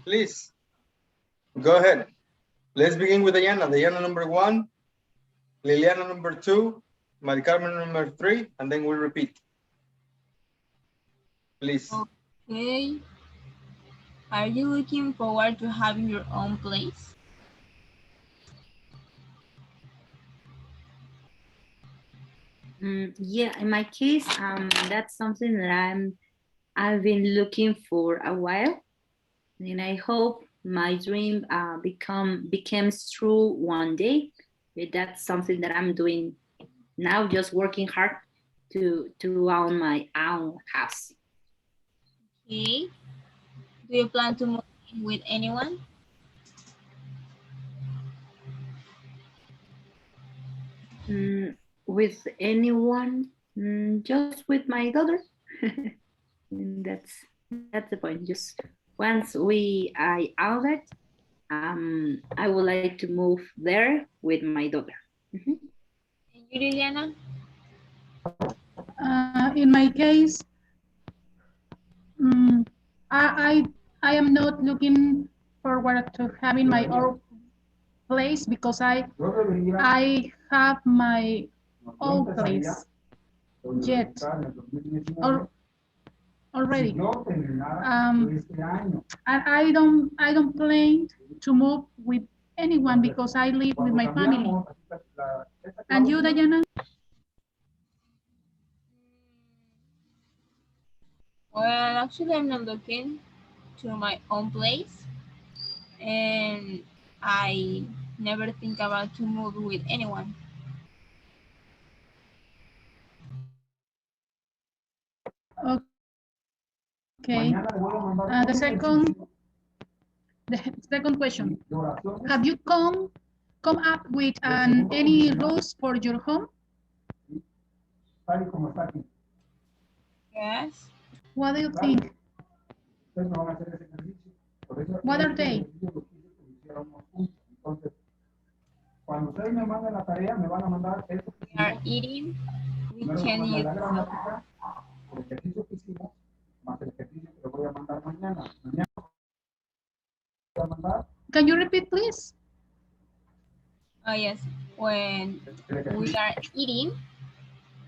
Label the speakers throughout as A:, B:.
A: Please, go ahead. Let's begin with Diana. Diana number 1, Liliana number 2, Mari Carmen number 3, and then we'll repeat. Please.
B: Okay. Are you looking forward to having your own place?
C: Yeah, in my case, that's something that I've been looking for a while, and I hope my dream becomes true one day. That's something that I'm doing now, just working hard to own my own house.
B: Okay. Do you plan to move in with anyone?
C: With anyone, just with my daughter. That's the point. Just once I own it, I would like to move there with my daughter.
B: And you, Liliana?
D: In my case, I am not looking forward to having my own place because I have my own place yet already. And I don't plan to move with anyone because I live with my family. And you, Diana?
B: Well, actually, I'm not looking to my own place, and I never think about to move with anyone.
D: Okay. The second question: have you come up with any rules for your home?
B: Yes.
D: What do you think? What are they?
B: We are eating. We can use
D: Can you repeat, please?
B: Oh, yes. When we are eating,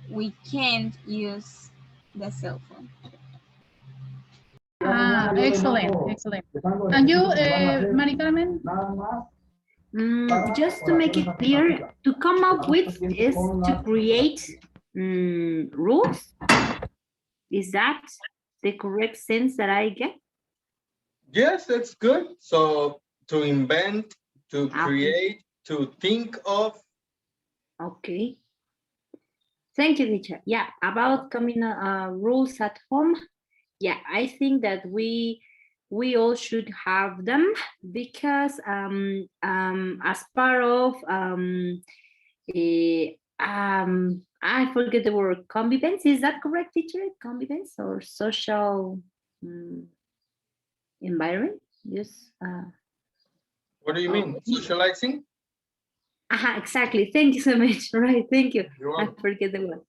B: we can't use the cell phone.
D: Excellent, excellent. And you, Mari Carmen?
C: Just to make it clear, to come up with is to create rules. Is that the correct sense that I get?
A: Yes, that's good. So to invent, to create, to think of.
C: Okay. Thank you, teacher. Yeah, about coming rules at home. Yeah, I think that we all should have them because as part of I forget the word, convivence. Is that correct, teacher? Convivence or social environment? Yes.
A: What do you mean? Socializing?
C: Exactly. Thank you so much. Right. Thank you. I forget the word.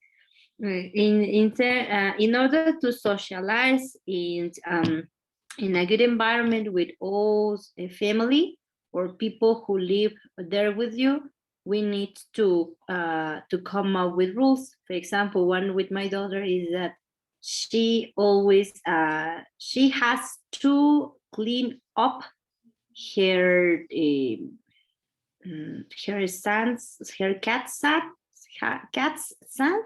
C: In order to socialize in a good environment with all family or people who live there with you, we need to come up with rules. For example, one with my daughter is that she always she has to clean up her her cat's sand.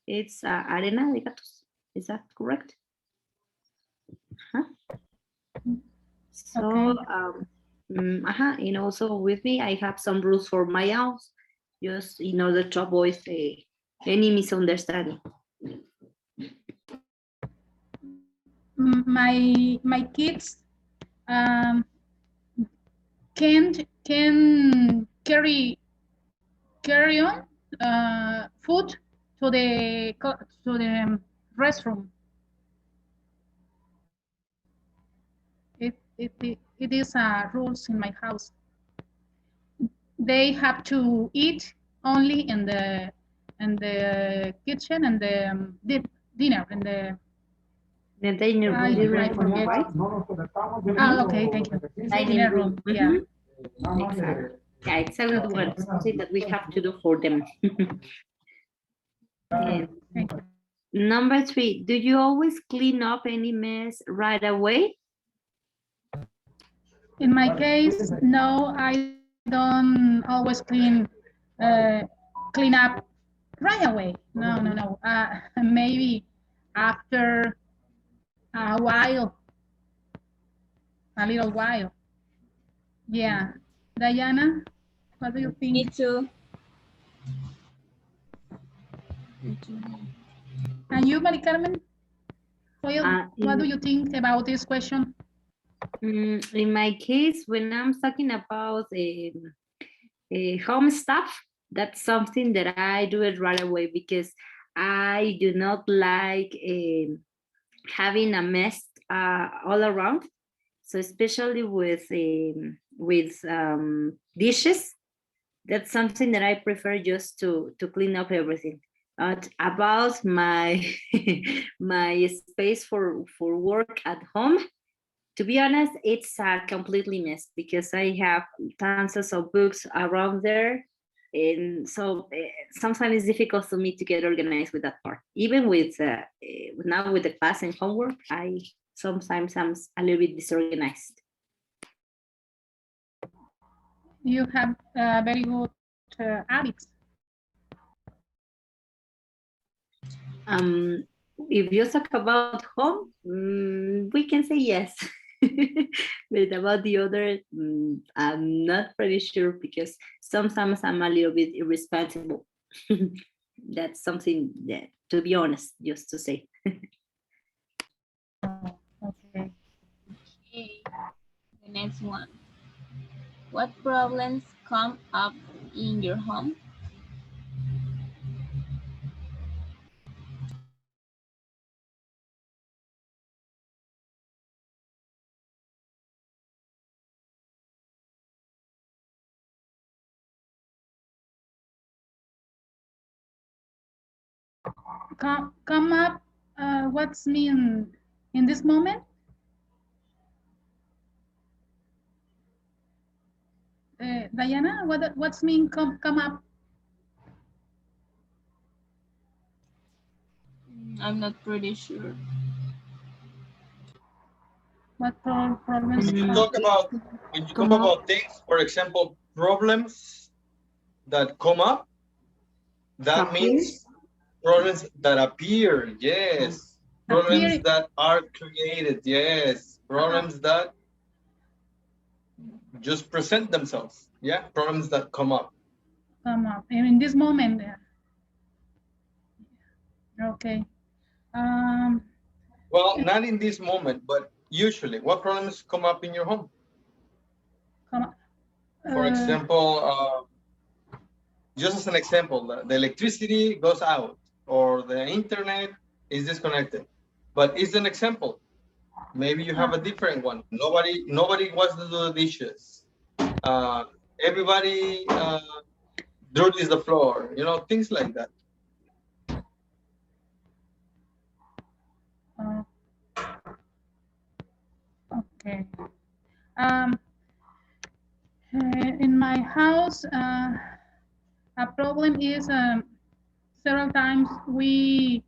C: It's arena de gatos. Is that correct? Huh? So, and also with me, I have some rules for my house, just in order to avoid any misunderstanding.
D: My kids can carry on food to the restroom. It is rules in my house. They have to eat only in the kitchen and the dinner in the
C: The dining room,
D: I forget.
C: right?
D: Okay, thank you.
C: Dining room.
D: Yeah.
C: Exactly. Yeah, it's a good one. Something that we have to do for them. And number 3, do you always clean up any mess right away?
D: In my case, no, I don't always clean up right away. No. Maybe after a while, a little while. Yeah. Diana, what do you think?
B: Me too.
D: And you, Mari Carmen? What do
C: In,
D: you think about this question?
C: in my case, when I'm talking about home stuff, that's something that I do it right away because I do not like having a mess all around. So especially with dishes, that's something that I prefer just to clean up everything. About my my space for work at home, to be honest, it's completely mess because I have tons of books around there, and so sometimes it's difficult for me to get organized with that part. Even with now with the class and homework, I sometimes I'm a little bit disorganized.
D: You have very good habits.
C: If you talk about home, we can say yes. But about the other, I'm not pretty sure because sometimes I'm a little bit irresponsible. That's something that, to be honest, just to say.
D: Okay.
B: Okay. The next one. What problems come up in your home?
D: Come up. What's mean in this moment? Diana, what's mean come up?
B: I'm not pretty sure.
D: What problems?
A: When you talk about things, for example, problems that come up, that means problems that appear, yes. Problems that are created, yes. Problems that just present themselves, yeah. Problems that come up.
D: Come up in this moment. Okay.
A: Well, not in this moment, but usually, what problems come up in your home? For example, just as an example, the electricity goes out or the internet is disconnected. But it's an example. Maybe you have a different one. Nobody wants to do the dishes. Everybody dirties the floor. You know, things like that.
D: Okay. In my house, a problem is several times we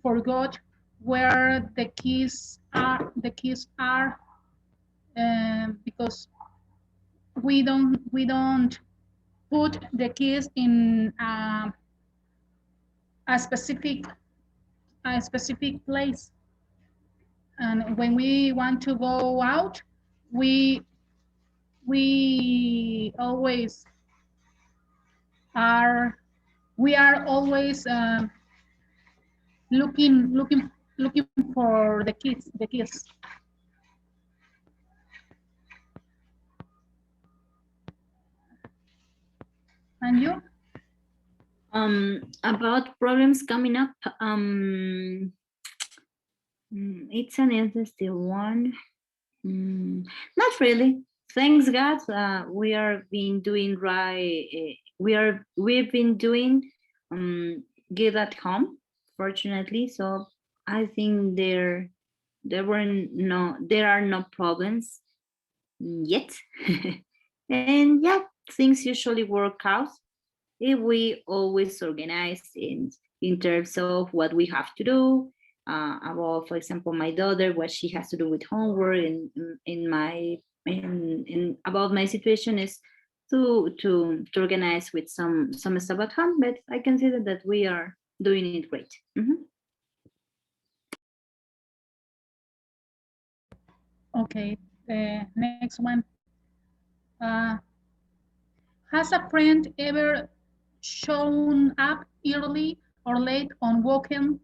D: forgot where the keys are. Because we don't put the keys in a specific place. And when we want to go out, we always are always looking for the keys. And you?
C: About problems coming up, it's an interesting one. Not really. Thanks God, we are been doing right. We've been doing good at home, fortunately. So I think there are no problems yet. And yeah, things usually work out if we always organize in terms of what we have to do, about, for example, my daughter, what she has to do with homework, and in about my situation is to organize with some stuff at home. But I consider that we are doing it great.
D: Okay, the next one. Has a friend ever shown up early or late on waking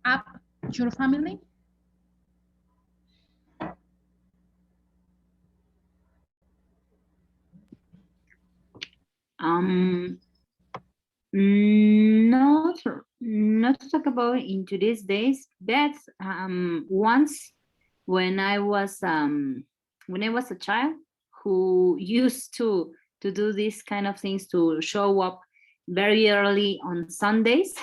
D: up your family?
C: Um, not not to talk about in today's days, but once when I was a child, who used to do these kind of things, to show up very early on Sundays.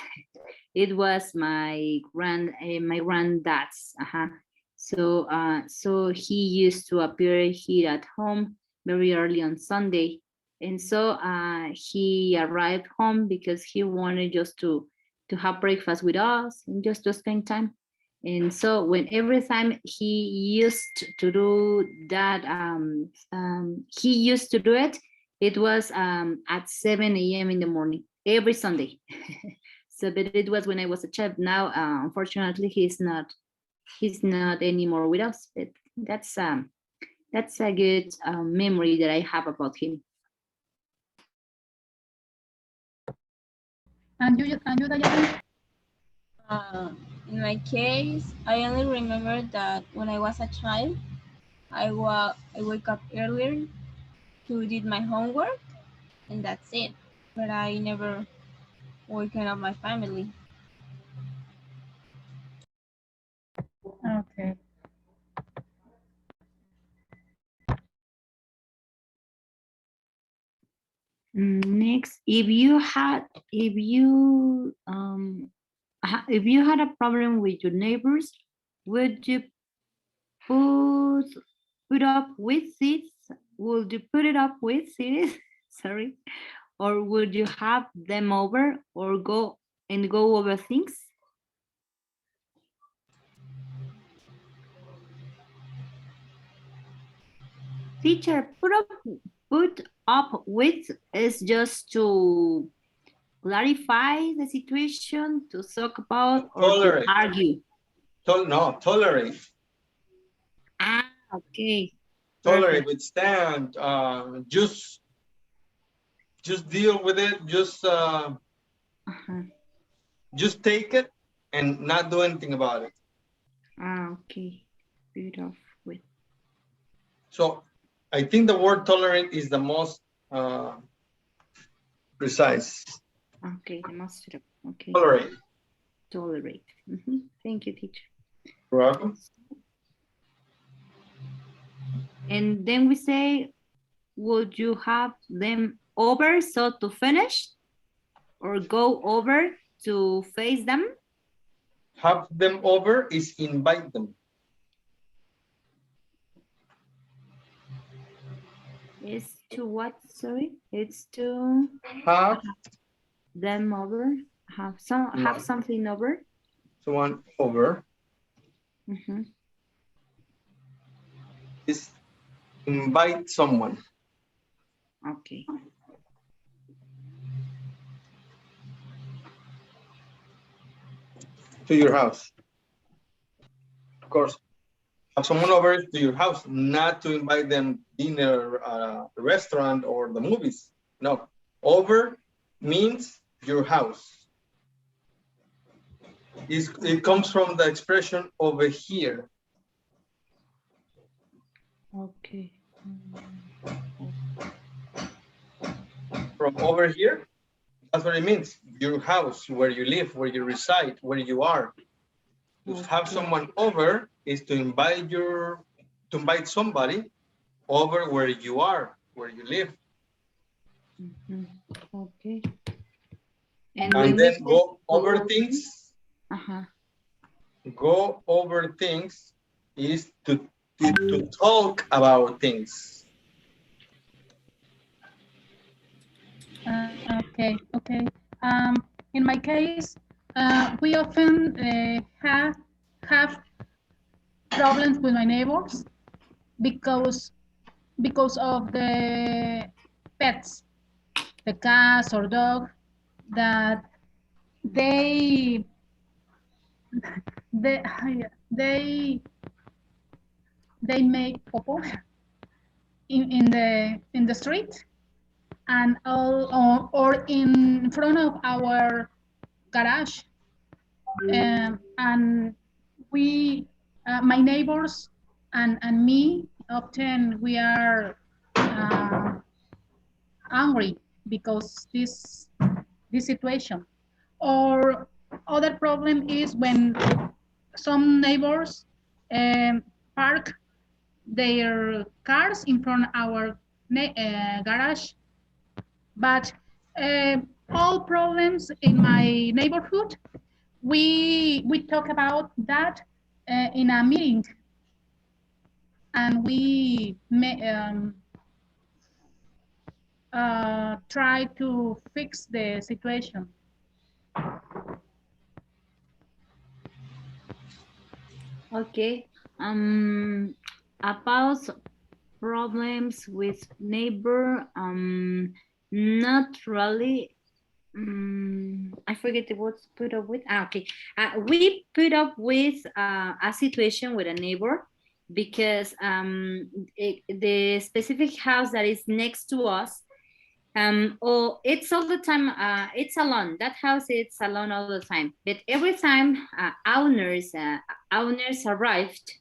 C: It was my granddad's. So he used to appear here at home very early on Sunday, and so he arrived home because he wanted just to have breakfast with us and just to spend time. And so when every time he used to do that, he used to do it, it was at 7 a.m. in the morning every Sunday. So, but it was when I was a child. Now, unfortunately, he's not anymore with us. But that's a good memory that I have about him.
D: And you, Diana?
B: In my case, I only remember that when I was a child, I wake up earlier to did my homework, and that's it. But I never waken up my family.
D: Okay.
C: Next, if you had a problem with your neighbors, would you put up with it? Would you put it up with it? Sorry, or would you have them over or go over things? Teacher, put up with is just to clarify the situation, to talk about, or
A: Tolerate.
C: to argue.
A: No, tolerate.
C: Ah, okay.
A: Tolerate,
C: Perfect.
A: withstand, just deal with it, just take it and not do anything about it.
C: Ah, okay. Put off with.
A: So I think the word tolerate is the most precise.
C: Okay, the most suitable. Okay.
A: Tolerate.
C: Tolerate. Thank you, teacher.
A: You're welcome.
C: And then we say, would you have them over so to finish, or go over to face them?
A: Have them over is invite them.
C: It's to what? Sorry, it's to
A: Have
C: them over. Have something over.
A: someone over is invite someone.
C: Okay.
A: To your house. Of course, have someone over to your house, not to invite them dinner, a restaurant, or the movies. No, over means your house. It comes from the expression over here.
C: Okay.
A: From over here, that's what it means. Your house, where you live, where you reside, where you are. To have someone over is to invite somebody over where you are, where you live.
C: Okay.
A: And then go over things. go over things is to talk about things.
D: Okay. In my case, we often have problems with my neighbors because of the pets, the cats or dog, that they they they they make popo in the street, and all or in front of our garage. And we, my neighbors and me, often we are angry because this situation. Or other problem is when some neighbors park their cars in front of our garage. But all problems in my neighborhood, we talk about that in a meeting, and we try to fix the situation.
C: Okay. About problems with neighbor, not really. I forget the words put up with. Okay. We put up with a situation with a neighbor because the specific house that is next to us, it's all the time, it's alone. That house, it's alone all the time. But every time owners arrived,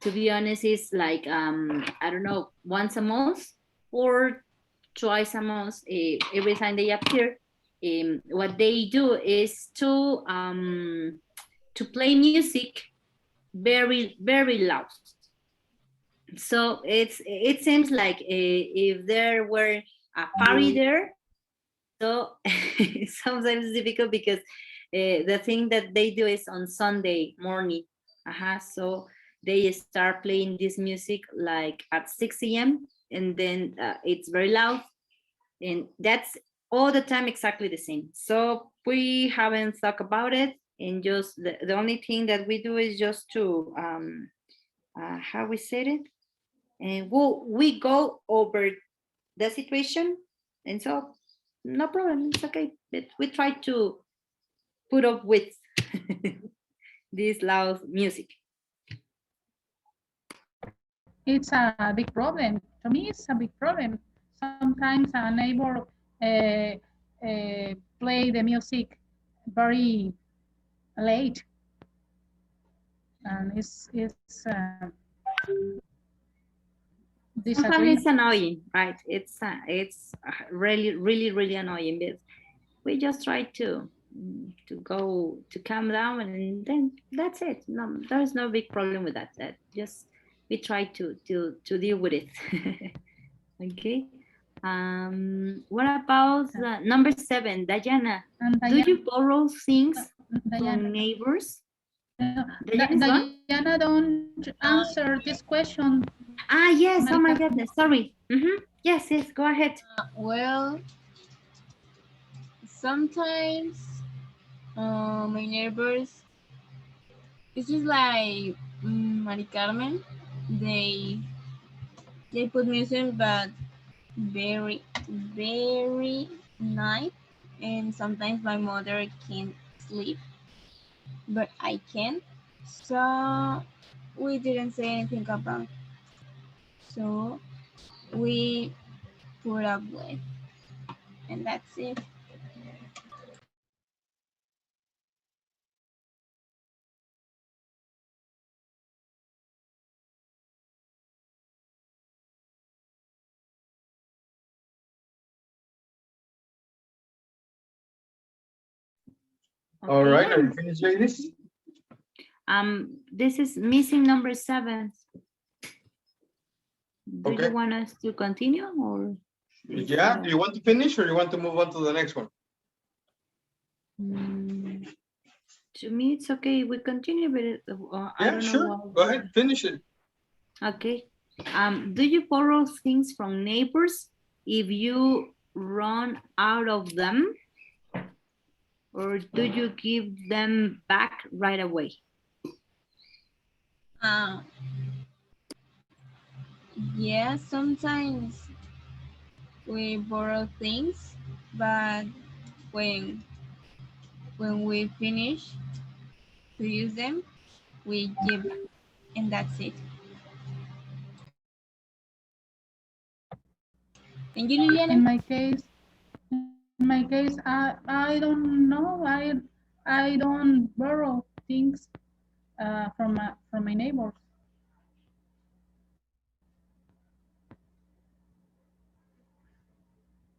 C: to be honest, it's like, I don't know, once a month or twice a month, every time they appear, what they do is to play music very, very loud. So it seems like if there were a party there, so sometimes it's difficult because the thing that they do is on Sunday morning. So they start playing this music like at 6 a.m. and then it's very loud, and that's all the time exactly the same. So we haven't thought about it, and just the only thing that we do is just to how we said it, and we go over the situation, and so no problem, it's okay. But we try to put up with this loud music.
D: It's a big problem. To me, it's a big problem. Sometimes a neighbor play the music very late, and
C: Sometimes
D: disagreement.
C: it's annoying, right? It's really, really, really annoying, but we just try to go to calm down, and then that's it. No, there's no big problem with that. Just we try to deal with it. Okay. What about number 7, Diana? Do you borrow things from neighbors?
D: Diana, don't answer this question.
C: Yes. Oh my goodness. Sorry. Yes. Go ahead.
B: Well, sometimes my neighbors, it's just like Mari Carmen. They put music, but very, very night, and sometimes my mother can't sleep, but I can. So we didn't say anything about. So we put up with, and that's it.
A: Okay. All right, are you finished, ladies?
C: This is missing number 7. Do you want us to continue, or?
A: Yeah, do you want to finish or you want to move on to the next one?
C: To me, it's okay. We continue, but I
A: Yeah,
C: don't
A: sure.
C: know
A: Go ahead, finish it.
C: Okay. Do you borrow things from neighbors if you run out of them, or do you give them back right away?
B: Yeah, sometimes we borrow things, but when we finish to use them, we give, and that's it. And you, Liliana?
D: In my case, I don't know. I don't borrow things from my neighbors.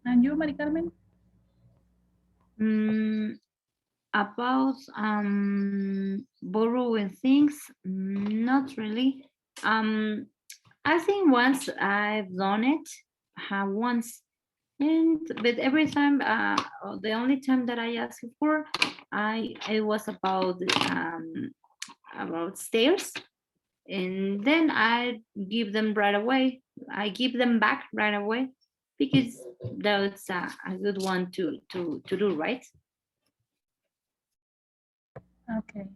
D: And you, Mari Carmen?
C: About borrowing things, not really. I think once I've done it, once, but every time, the only time that I asked for, it was about stairs, and then I give them right away. I give them back right away because that's a good one to do, right?
D: Okay.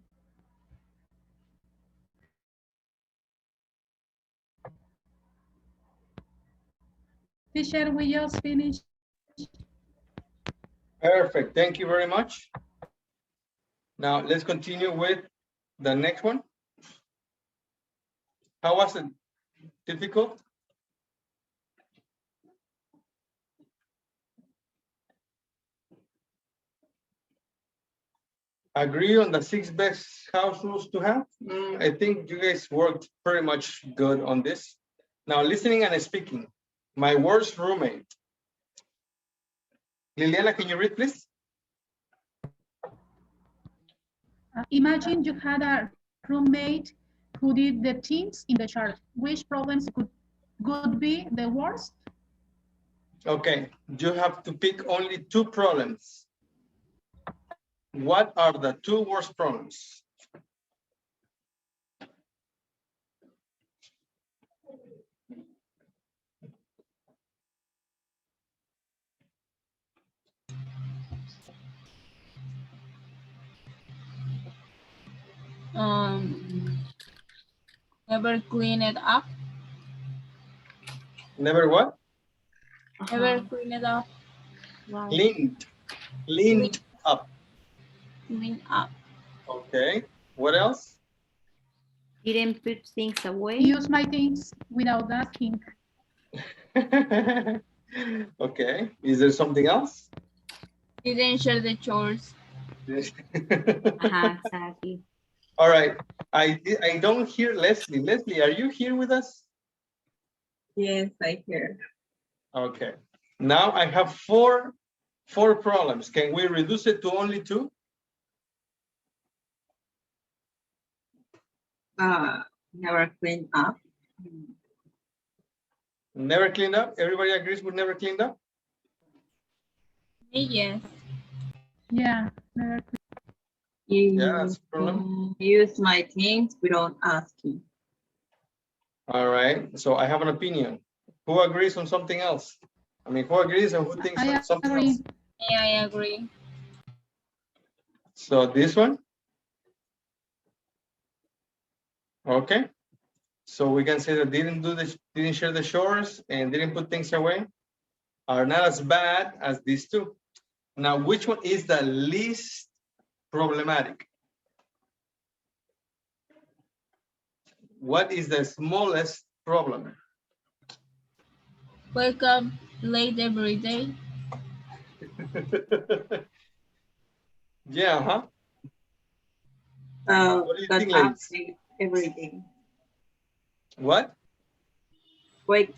D: Teacher, we just finished.
A: Perfect. Thank you very much. Now let's continue with the next one. How was it? Difficult? Agree on the 6 best house rules to have? I think you guys worked pretty much good on this. Now, listening and speaking. My worst roommate. Liliana, can you read, please?
D: Imagine you had a roommate who did the things in the chart. Which problems could be the worst?
A: Okay, you have to pick only 2 problems. What are the 2 worst problems?
B: Never clean it up.
A: Never what?
B: Never clean it up.
C: Wow.
A: Cleaned up.
B: Clean up.
A: Okay, what else?
C: Didn't put things away.
D: Use my things without asking.
A: Okay, is there something else?
B: Didn't share the chores.
C: Exactly.
A: All right, I don't hear Leslie. Leslie, are you here with us?
E: Yes, I hear.
A: Okay, now I have four problems. Can we reduce it to only 2?
E: Never clean up.
A: Never cleaned up. Everybody agrees with never cleaned up?
B: Yes.
D: Yeah, never.
A: Yeah, that's a problem.
E: Use my things without asking.
A: All right, so I have an opinion. Who agrees on something else? I mean, who agrees and who thinks
D: I
A: something
D: agree.
A: else?
B: Yeah, I agree.
A: So this one? Okay. So we can say that didn't share the chores and didn't put things away are not as bad as these 2. Now, which one is the least problematic? What is the smallest problem?
B: Wake up late every day.
A: Yeah, huh? What do you think, ladies?
E: Everything.
A: What?
E: Wake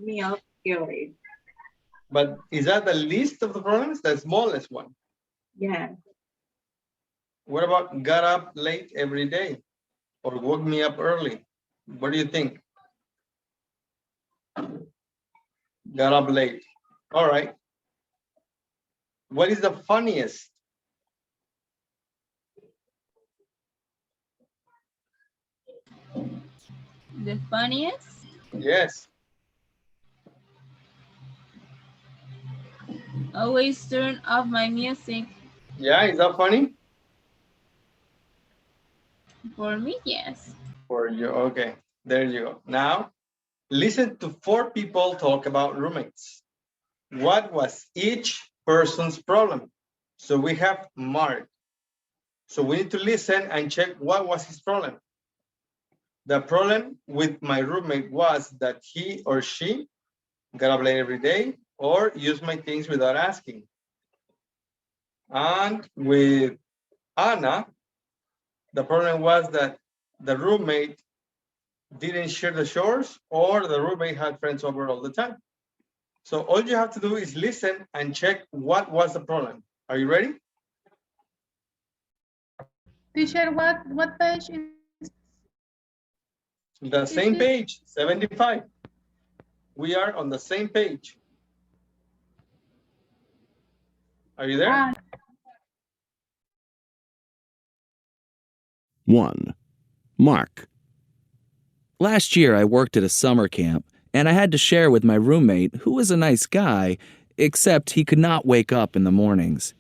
E: me up early.
A: But is that the least of the problems? The smallest one?
E: Yeah.
A: What about got up late every day or woke me up early? What do you think? Got up late. All right. What is the funniest?
B: The funniest?
A: Yes.
B: Always turn off my music.
A: Yeah, is that funny?
B: For me, yes.
A: For you, okay. There you go. Now, listen to 4 people talk about roommates. What was each person's problem? So we have Mark. So we need to listen and check what was his problem. The problem with my roommate was that he or she got up late every day or used my things without asking. And with Anna, the problem was that the roommate didn't share the chores or the roommate had friends over all the time. So all you have to do is listen and check what was the problem. Are you ready?
D: Teacher, what page is
A: The same
D: this?
A: page, 75. We are on the same page. Are you there?
F: 1. Mark. Last year, I worked at a summer camp, and I had to share with my roommate, who was a nice guy, except he could not wake up in the mornings.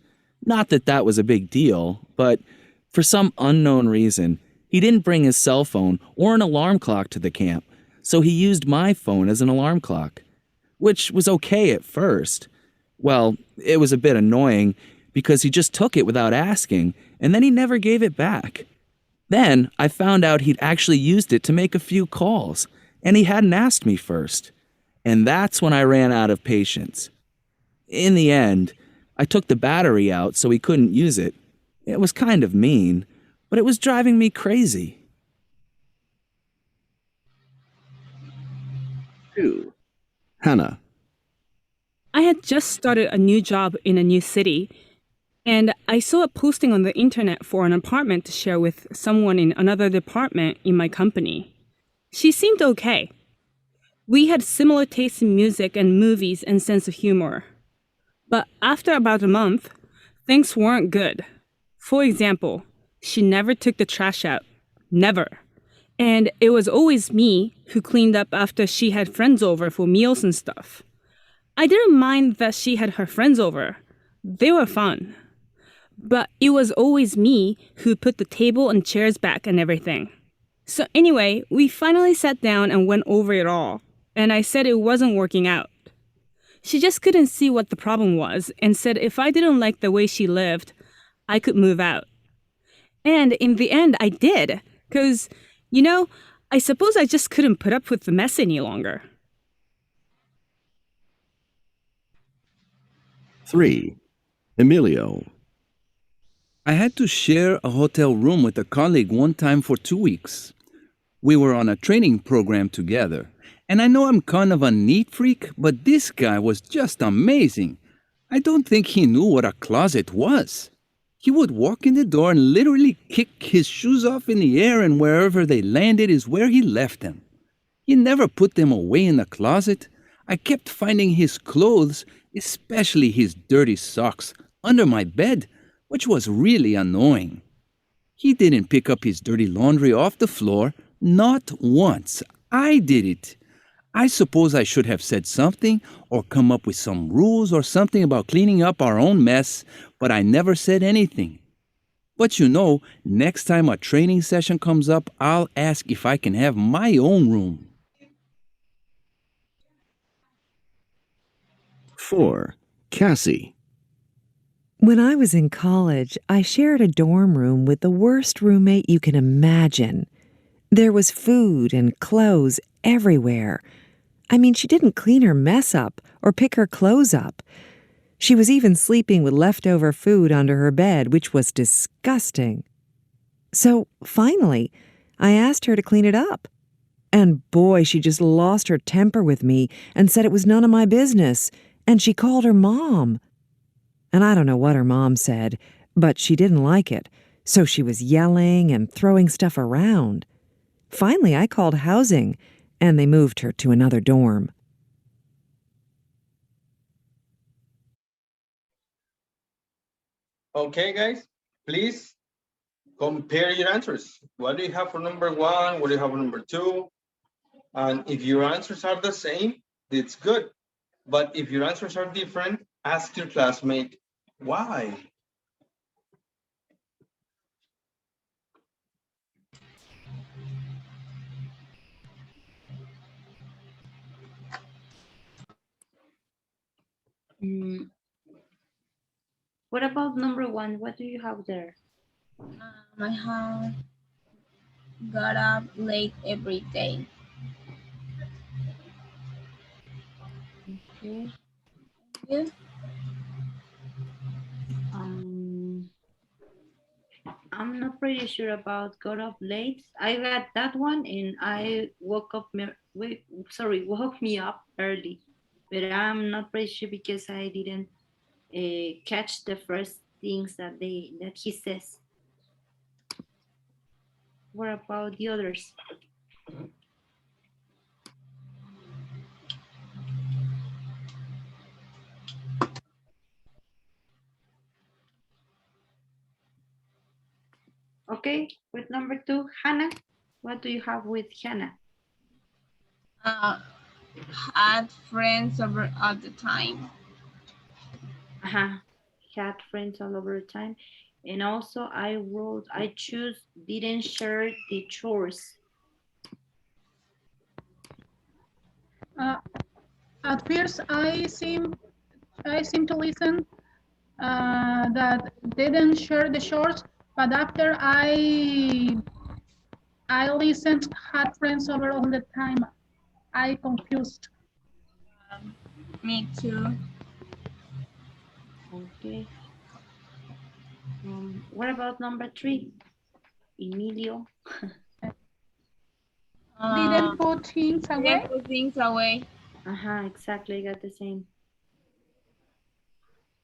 F: Not that that was a big deal, but for some unknown reason, he didn't bring his cell phone or an alarm clock to the camp, so he used my phone as an alarm clock, which was okay at first. Well, it was a bit annoying because he just took it without asking, and then he never gave it back. Then I found out he'd actually used it to make a few calls, and he hadn't asked me first. And that's when I ran out of patience. In the end, I took the battery out so he couldn't use it. It was kind of mean, but it was driving me crazy. 2. Hannah.
G: I had just started a new job in a new city, and I saw a posting on the internet for an apartment to share with someone in another department in my company. She seemed okay. We had similar tastes in music and movies and sense of humor. But after about a month, things weren't good. For example, she never took the trash out. Never. And it was always me who cleaned up after she had friends over for meals and stuff. I didn't mind that she had her friends over. They were fun. But it was always me who put the table and chairs back and everything. So anyway, we finally sat down and went over it all, and I said it wasn't working out. She just couldn't see what the problem was and said if I didn't like the way she lived, I could move out. And in the end, I did, because, I suppose I just couldn't put up with the mess any longer.
F: 3. Emilio. I had to share a hotel room with a colleague one time for 2 weeks. We were on a training program together, and I know I'm kind of a neat freak, but this guy was just amazing. I don't think he knew what a closet was. He would walk in the door and literally kick his shoes off in the air, and wherever they landed is where he left them. He never put them away in the closet. I kept finding his clothes, especially his dirty socks, under my bed, which was really annoying. He didn't pick up his dirty laundry off the floor, not once. I did it. I suppose I should have said something or come up with some rules or something about cleaning up our own mess, but I never said anything. But next time a training session comes up, I'll ask if I can have my own room. 4. Cassie.
H: When I was in college, I shared a dorm room with the worst roommate you can imagine. There was food and clothes everywhere. I mean, she didn't clean her mess up or pick her clothes up. She was even sleeping with leftover food under her bed, which was disgusting. So finally, I asked her to clean it up. And boy, she just lost her temper with me and said it was none of my business. And she called her mom. And I don't know what her mom said, but she didn't like it. So she was yelling and throwing stuff around. Finally, I called housing, and they moved her to another dorm.
A: Okay, guys, please compare your answers. What do you have for number 1? What do you have for number 2? And if your answers are the same, it's good. But if your answers are different, ask your classmate why.
C: What about number 1? What do you have there?
B: I have got up late every day.
C: Okay.
B: You?
C: I'm not pretty sure about got up late. I got that one, and I woke me up early, but I'm not pretty sure because I didn't catch the first things that he says. What about the others? Okay, with number 2, Hannah. What do you have with Hannah?
B: Had friends over all the time.
C: Had friends all over the time. And also I choose didn't share the chores.
D: At first, I seem to listen that didn't share the shorts, but after I listened, had friends over all the time. I confused.
B: Me too.
C: Okay. What about number 3? Emilio.
D: Didn't put things away.
B: Didn't put things away.
C: Exactly, got the same.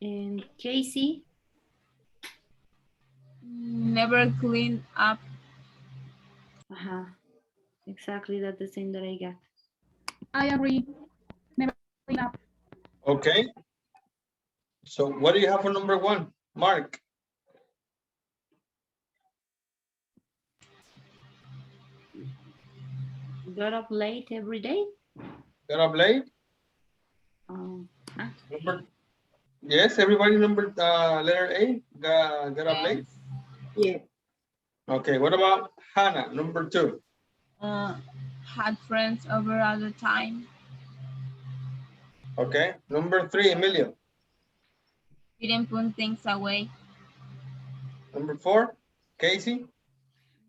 C: And Casey?
B: Never cleaned up.
C: Exactly, that's the same that I got.
D: I agree. Never clean up.
A: Okay. So what do you have for number 1, Mark?
C: Got up late every day.
A: Got up late? Yes, everybody number letter A got up late?
E: Yeah.
A: Okay, what about Hannah, number 2?
B: Had friends over all the time.
A: Okay, number 3, Emilio.
B: Didn't put things away.
A: Number 4, Casey.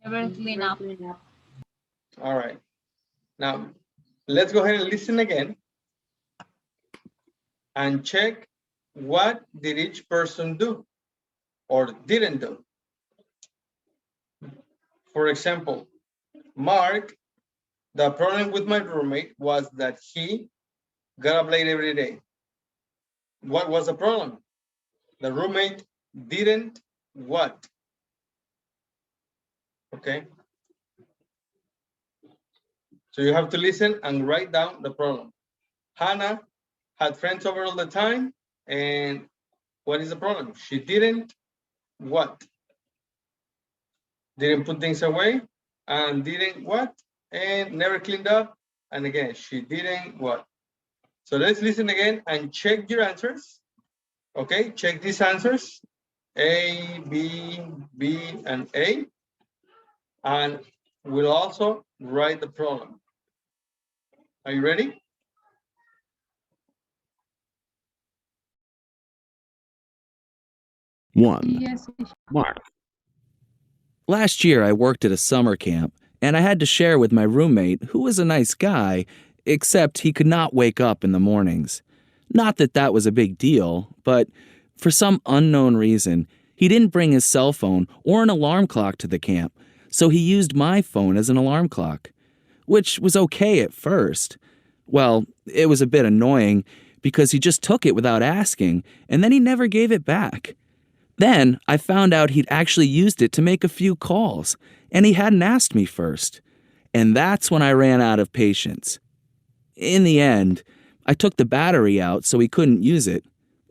B: Never clean up.
A: All right. Now, let's go ahead and listen again and check what did each person do or didn't do. For example, Mark, the problem with my roommate was that he got up late every day. What was the problem? The roommate didn't what? Okay. So you have to listen and write down the problem. Hannah had friends over all the time, and what is the problem? She didn't what? Didn't put things away, and didn't what? And never cleaned up, and again, she didn't what? So let's listen again and check your answers. Okay, check these answers, A, B, B, and A, and we'll also write the problem. Are you ready?
H: One.
D: Yes.
H: Mark. Last year, I worked at a summer camp, and I had to share with my roommate, who was a nice guy, except he could not wake up in the mornings. Not that that was a big deal, but for some unknown reason, he didn't bring his cell phone or an alarm clock to the camp, so he used my phone as an alarm clock, which was okay at first. Well, it was a bit annoying because he just took it without asking, and then he never gave it back. Then I found out he'd actually used it to make a few calls, and he hadn't asked me first. And that's when I ran out of patience. In the end, I took the battery out so he couldn't use it.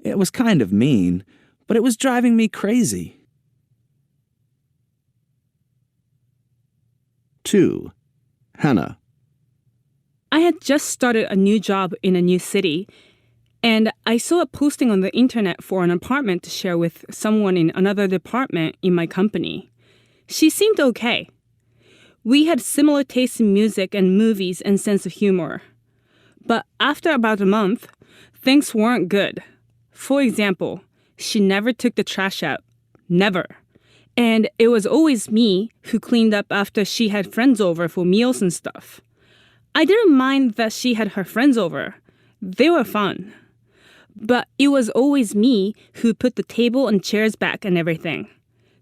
H: It was kind of mean, but it was driving me crazy. 2. Hannah.
G: I had just started a new job in a new city, and I saw a posting on the internet for an apartment to share with someone in another department in my company. She seemed okay. We had similar tastes in music and movies and sense of humor. But after about a month, things weren't good. For example, she never took the trash out. Never. And it was always me who cleaned up after she had friends over for meals and stuff. I didn't mind that she had her friends over. They were fun. But it was always me who put the table and chairs back and everything.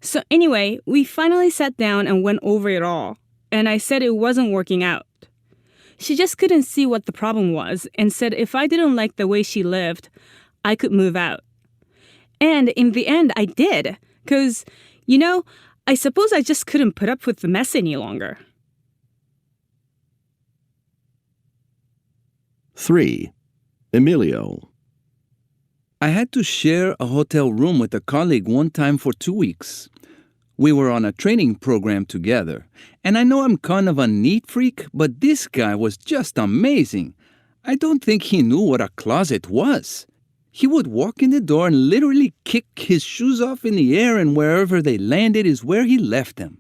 G: So anyway, we finally sat down and went over it all. And I said it wasn't working out. She just couldn't see what the problem was and said if I didn't like the way she lived, I could move out. And in the end, I did. Because, I suppose I just couldn't put up with the mess any longer.
F: 3. Emilio. I had to share a hotel room with a colleague one time for 2 weeks. We were on a training program together, and I know I'm kind of a neat freak, but this guy was just amazing. I don't think he knew what a closet was. He would walk in the door and literally kick his shoes off in the air, and wherever they landed is where he left them.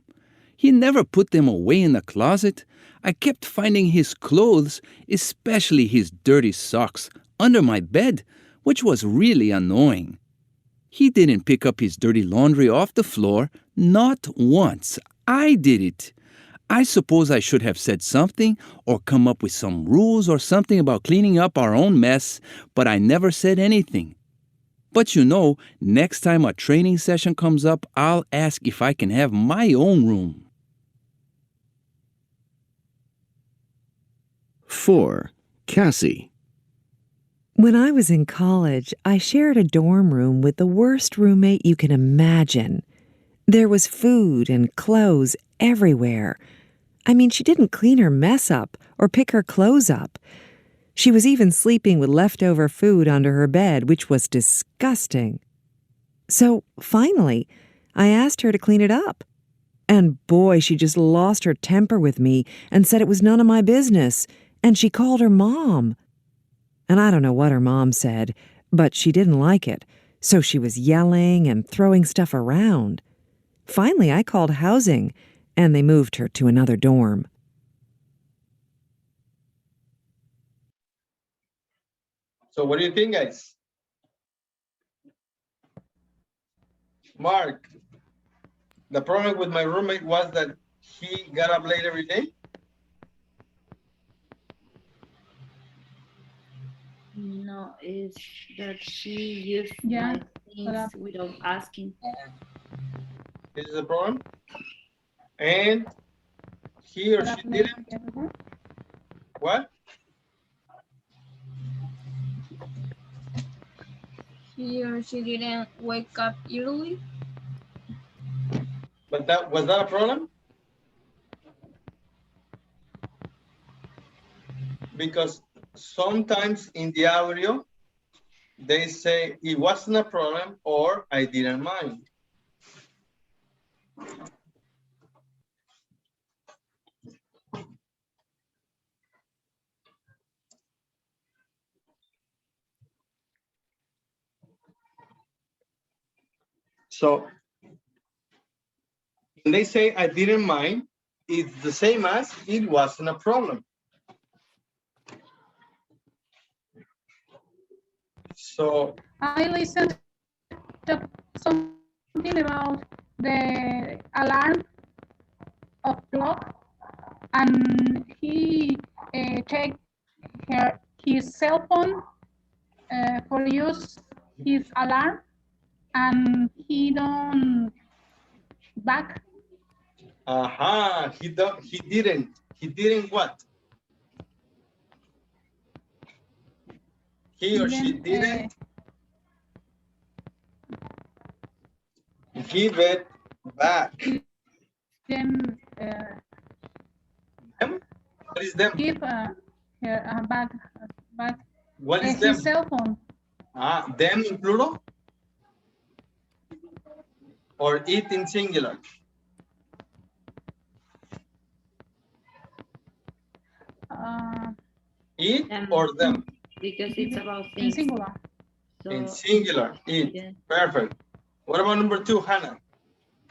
F: He never put them away in the closet. I kept finding his clothes, especially his dirty socks, under my bed, which was really annoying. He didn't pick up his dirty laundry off the floor, not once. I did it. I suppose I should have said something or come up with some rules or something about cleaning up our own mess, but I never said anything. But next time a training session comes up, I'll ask if I can have my own room. 4. Cassie.
H: When I was in college, I shared a dorm room with the worst roommate you can imagine. There was food and clothes everywhere. She didn't clean her mess up or pick her clothes up. She was even sleeping with leftover food under her bed, which was disgusting. So finally, I asked her to clean it up. And boy, she just lost her temper with me and said it was none of my business. And she called her mom. And I don't know what her mom said, but she didn't like it. So she was yelling and throwing stuff around. Finally, I called housing, and they moved her to another dorm.
A: So what do you think, guys? Mark, the problem with my roommate was that he got up late every day.
C: No, it's that she used
D: Yeah,
C: my things without asking.
A: This is the problem. And he or she didn't. What?
B: He or she didn't wake up early.
A: But was that a problem? Because sometimes in the audio, they say it wasn't a problem or I didn't mind. So when they say I didn't mind, it's the same as it wasn't a problem. So
D: I listened to something about the alarm of clock, and he checked his cell phone for use his alarm, and he don't back.
A: He didn't what? He or she didn't give it back.
D: Then
A: Them? What is them?
D: give back
A: What is
D: his
A: them?
D: cell phone.
A: Them in plural? Or it in singular? It or them?
C: Because it's about
D: In
C: things.
D: singular.
C: So,
A: In singular, it.
C: yeah.
A: Perfect. What about number 2, Hannah?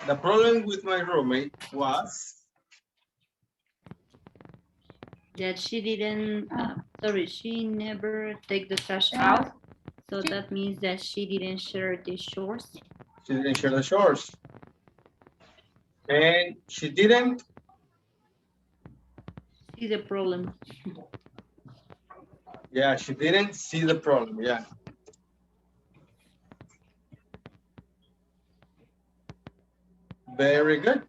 A: The problem with my roommate was
C: that she didn't, sorry, she never take the trash
D: Yeah.
C: out. So that means that she didn't share the chores.
A: she didn't share the chores. And she didn't
C: See the problem.
A: Yeah, she didn't see the problem. Yeah. Very good.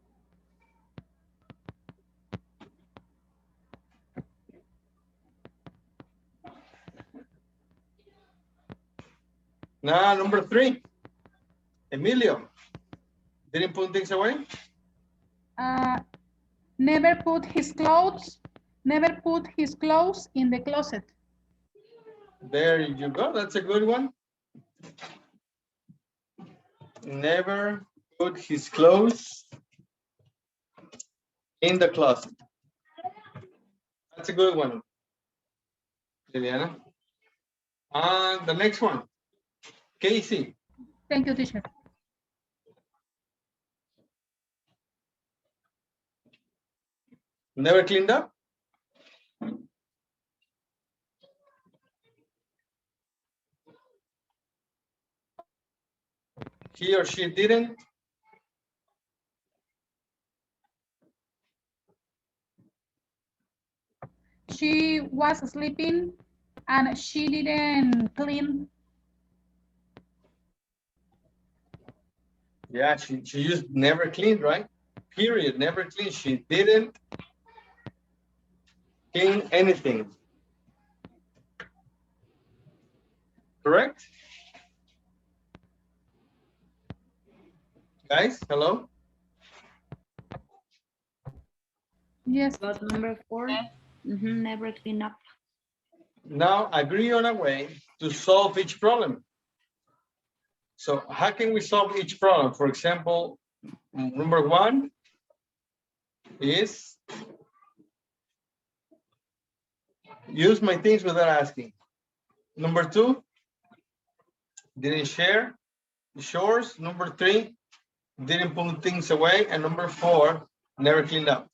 A: Now, number 3. Emilio. Didn't put things away?
D: Never put his clothes in the closet.
A: There you go. That's a good one. Never put his clothes in the closet. That's a good one, Liliana. And the next one, Casey.
D: Thank you, teacher.
A: Never cleaned up? He or she didn't?
D: She was sleeping and she didn't clean.
A: Yeah, she used never cleaned, right? Period, never cleaned. She didn't clean anything. Correct? Guys, hello?
D: Yes.
C: About number 4, never clean up.
A: Now agree on a way to solve each problem. So how can we solve each problem? For example, number 1 is use my things without asking. Number 2, didn't share the chores. Number 3, didn't put things away. And number 4, never cleaned up.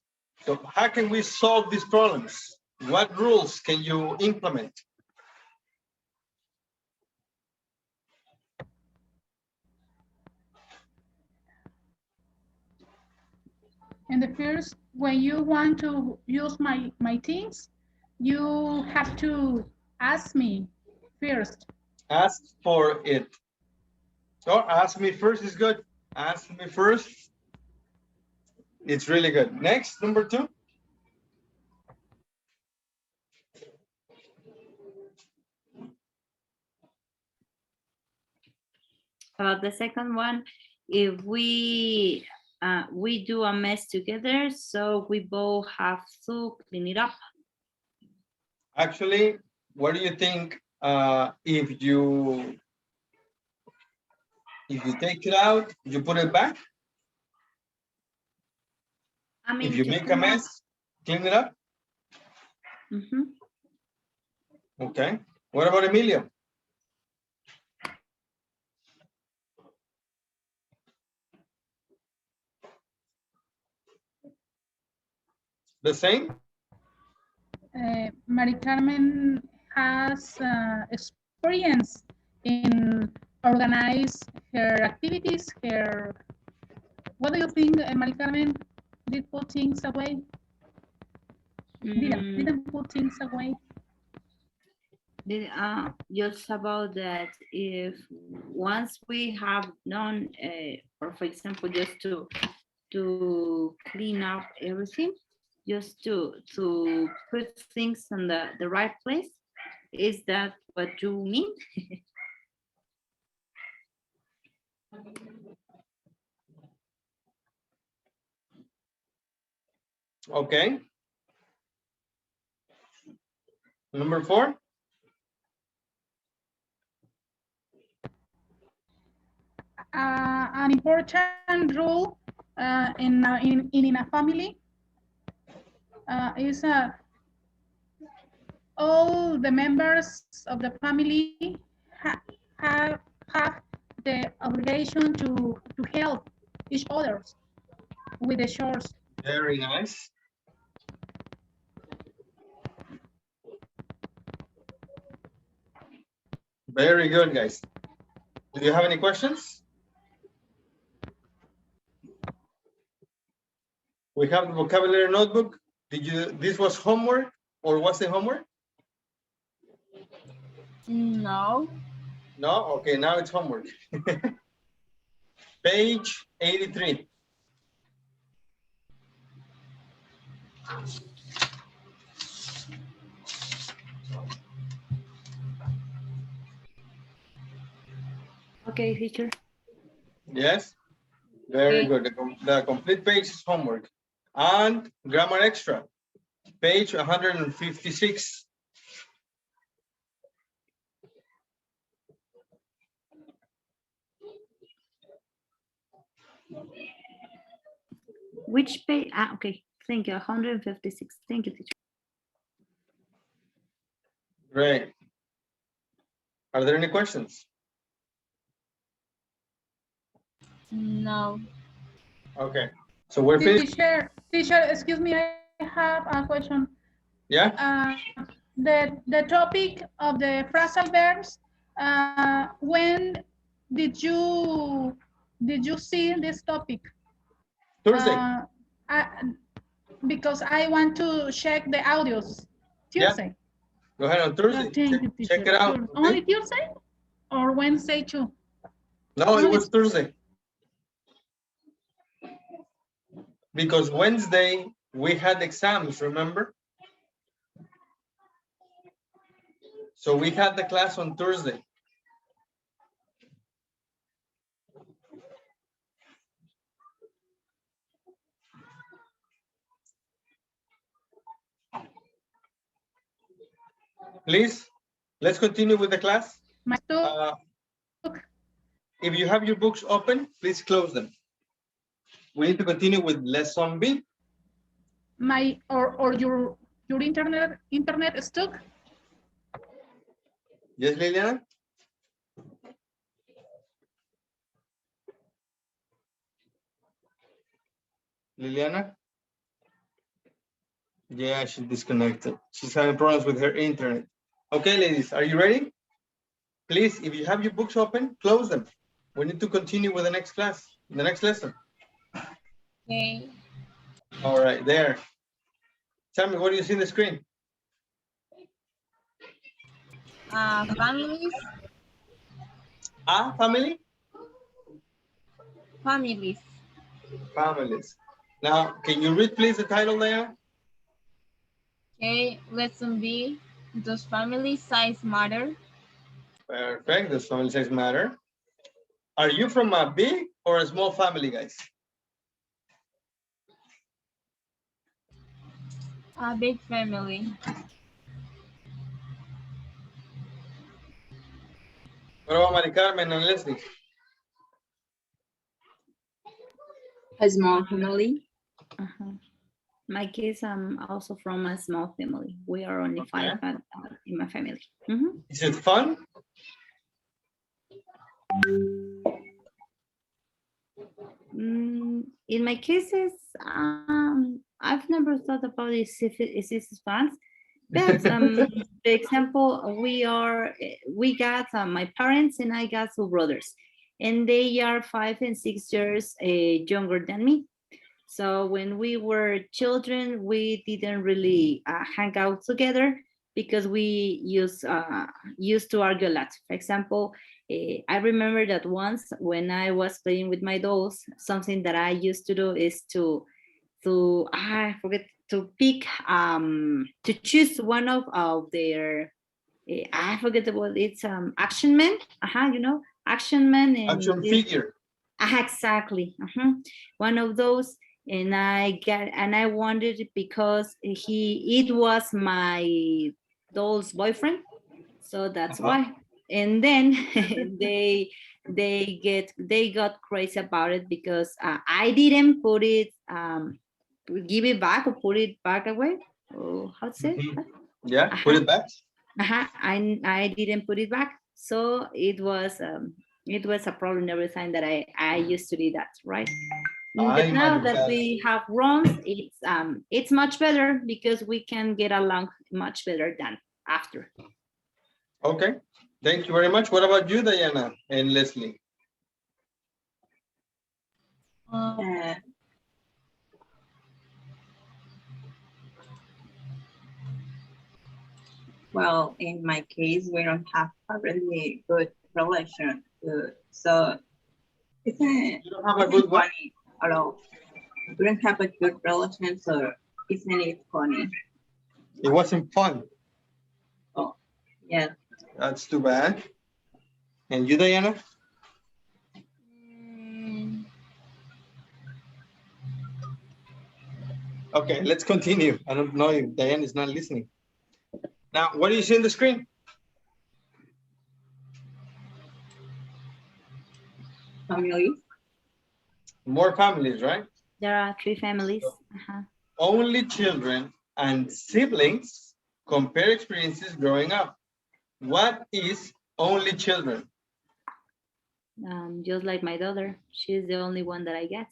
A: So how can we solve these problems? What rules can you implement?
D: And the first, when you want to use my things, you have to ask me first.
A: Ask for it. So ask me first is good. Ask me first. It's really good. Next, number 2.
C: The second one, if we do a mess together, so we both have to clean it up.
A: Actually, what do you think if you take it out, you put it back?
C: I mean,
A: if you make a mess, clean it up? Okay. What about Emilio? The same?
D: Mari Carmen has experience in organize her activities, what do you think, Mari Carmen? Did put things away? Didn't put things away?
C: Just about that, if once we have done, or for example, just to clean up everything, just to put things in the right place, is that what you mean?
A: Okay. Number 4.
D: An important rule in a family is all the members of the family have the obligation to help each other with the chores.
A: Very nice. Very good, guys. Do you have any questions? We have the vocabulary notebook. This was homework or was it homework?
B: No.
A: No? Okay, now it's homework. Page 83.
C: Okay, teacher.
A: Yes? Very
B: Okay.
A: good. The complete page is homework. And grammar extra, page 156.
C: Which page? Ah, okay. Thank you. 156. Thank you, teacher.
A: Great. Are there any questions?
B: No.
A: Okay. So we're finished.
D: Teacher, excuse me, I have a question.
A: Yeah?
D: The topic of the phrasal verbs, when did you see this topic?
A: Thursday.
D: Because I want to check the audios. Tuesday.
A: Yeah. Go ahead on Thursday. Check it out. Okay?
D: Only Tuesday or Wednesday too?
A: No, it was Thursday. Because Wednesday we had exams, remember? So we had the class on Thursday. Please, let's continue with the class. If you have your books open, please close them. We need to continue with lesson B.
D: Your internet is stuck?
A: Yes, Liliana? Liliana? Yeah, she's disconnected. She's having problems with her internet. Okay, ladies, are you ready? Please, if you have your books open, close them. We need to continue with the next class, the next lesson.
B: Okay.
A: All right, there. Tell me, what do you see on the screen?
B: Families.
A: Family?
B: Families.
A: Families. Now, can you read, please, the title there?
B: Okay, lesson B. Does family size matter?
A: Perfect. Does family size matter? Are you from a big or a small family, guys?
B: A big family.
A: What about Mari Carmen and Leslie?
E: A small family.
C: My kids, I'm also from a small family. We are only 5 in my family.
A: Is it fun?
C: In my cases, I've never thought about this if it's fun. But for example, we got my parents and I got 2 brothers, and they are 5 and 6 years younger than me. So when we were children, we didn't really hang out together because we used to argue a lot. For example, I remember that once when I was playing with my dolls, something that I used to do is to I forget to pick to choose one of their I forget the word. It's action man. You know, action man and
A: action figure.
C: Exactly. One of those. And I wanted it because it was my doll's boyfriend, so that's why. And then they got crazy about it because I didn't put it give it back or put it back away. Oh, how to say it?
A: Yeah, put it back.
C: I didn't put it back, so it was a problem every time that I used to do that, right? But now that we have runs, it's much better because we can get along much better than after.
A: Okay, thank you very much. What about you, Diana and Leslie?
E: Well, in my case, we don't have a really good relation. So it's
A: You don't have a good one?
E: funny at all. We don't have a good relation, so isn't it funny?
A: It wasn't fun.
E: Oh, yeah.
A: That's too bad. And you, Diana? Okay, let's continue. I don't know if Diane is not listening. Now, what do you see on the screen?
E: Families.
A: More families, right?
C: There are 3 families.
A: Only children and siblings compare experiences growing up. What is only children?
C: Just like my daughter, she's the only one that I get.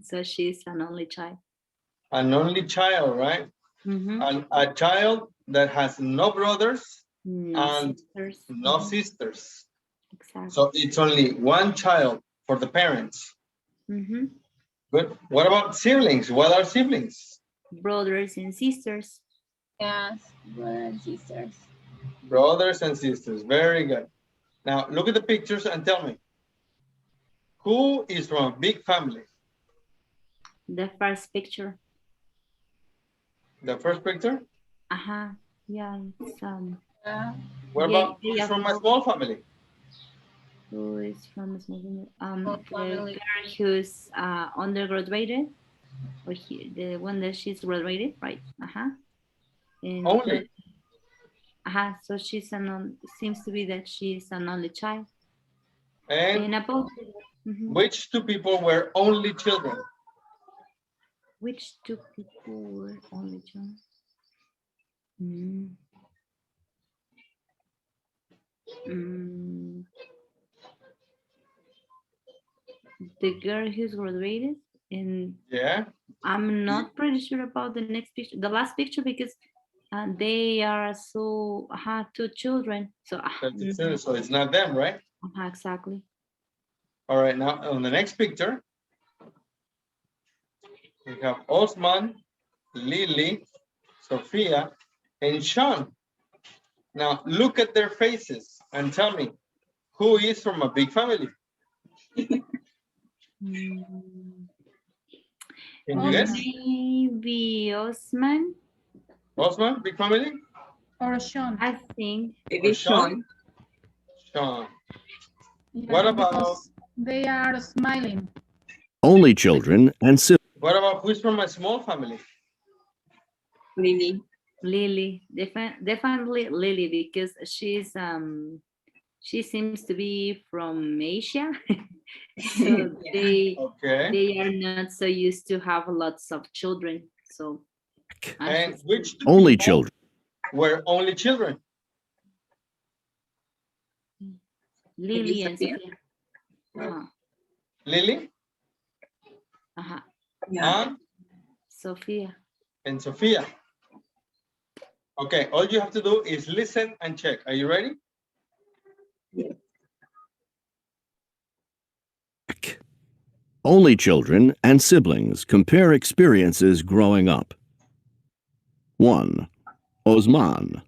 C: So she's an only child.
A: An only child, right? A child that has no brothers and
C: sisters.
A: no sisters.
C: Exactly.
A: So it's only one child for the parents. Good. What about siblings? What are siblings?
C: Brothers and sisters.
B: Yes, brothers and sisters.
A: Brothers and sisters. Very good. Now look at the pictures and tell me, who is from a big family?
C: The first picture.
A: The first picture?
C: Yeah, it's
A: what about who's from a small family?
C: Who is from a small family? The girl who's undergraduated, or the one that she's graduated, right? And
A: only.
C: So she's seems to be that she's an only child.
A: And
C: about
A: which 2 people were only children?
C: Which 2 people were only children? The girl who's graduated, and I'm not pretty sure about the next picture, the last picture, because they are 2 children. So
A: so it's not them, right?
C: Exactly.
A: All right, now on the next picture, we have Osman, Lily, Sophia, and Sean. Now look at their faces and tell me, who is from a big family? Can you guess?
C: Maybe Osman.
A: Osman, big family?
D: Or Sean.
C: I think.
E: Maybe Sean.
A: Sean.
D: Yeah,
A: what about?
D: They are smiling.
I: Only children and siblings.
A: What about who's from a small family?
E: Lily.
C: Lily, definitely Lily, because she seems to be from Asia. So they are not so used to have lots of children. So
A: and which
I: only children
A: were only children?
C: Lily and Sophia.
A: Lily?
E: Yeah.
C: Sophia.
A: And Sophia. Okay, all you have to do is listen and check. Are you ready?
E: Yeah.
I: Only children and siblings compare experiences growing up. 1. Osman.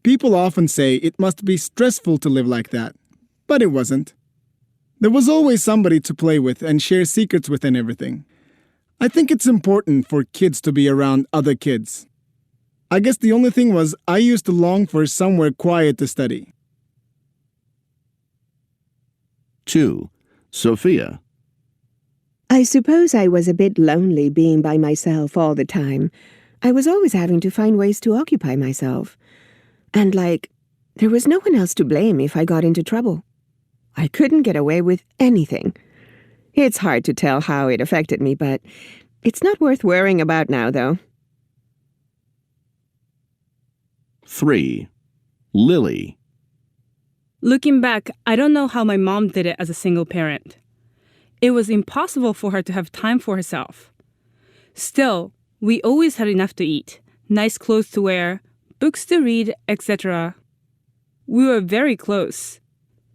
J: People often say it must be stressful to live like that, but it wasn't. There was always somebody to play with and share secrets with and everything. I think it's important for kids to be around other kids. I guess the only thing was I used to long for somewhere quiet to study.
I: 2. Sophia.
K: I suppose I was a bit lonely being by myself all the time. I was always having to find ways to occupy myself. And there was no one else to blame if I got into trouble. I couldn't get away with anything. It's hard to tell how it affected me, but it's not worth worrying about now, though.
I: 3. Lily.
G: Looking back, I don't know how my mom did it as a single parent. It was impossible for her to have time for herself. Still, we always had enough to eat, nice clothes to wear, books to read, etc. We were very close.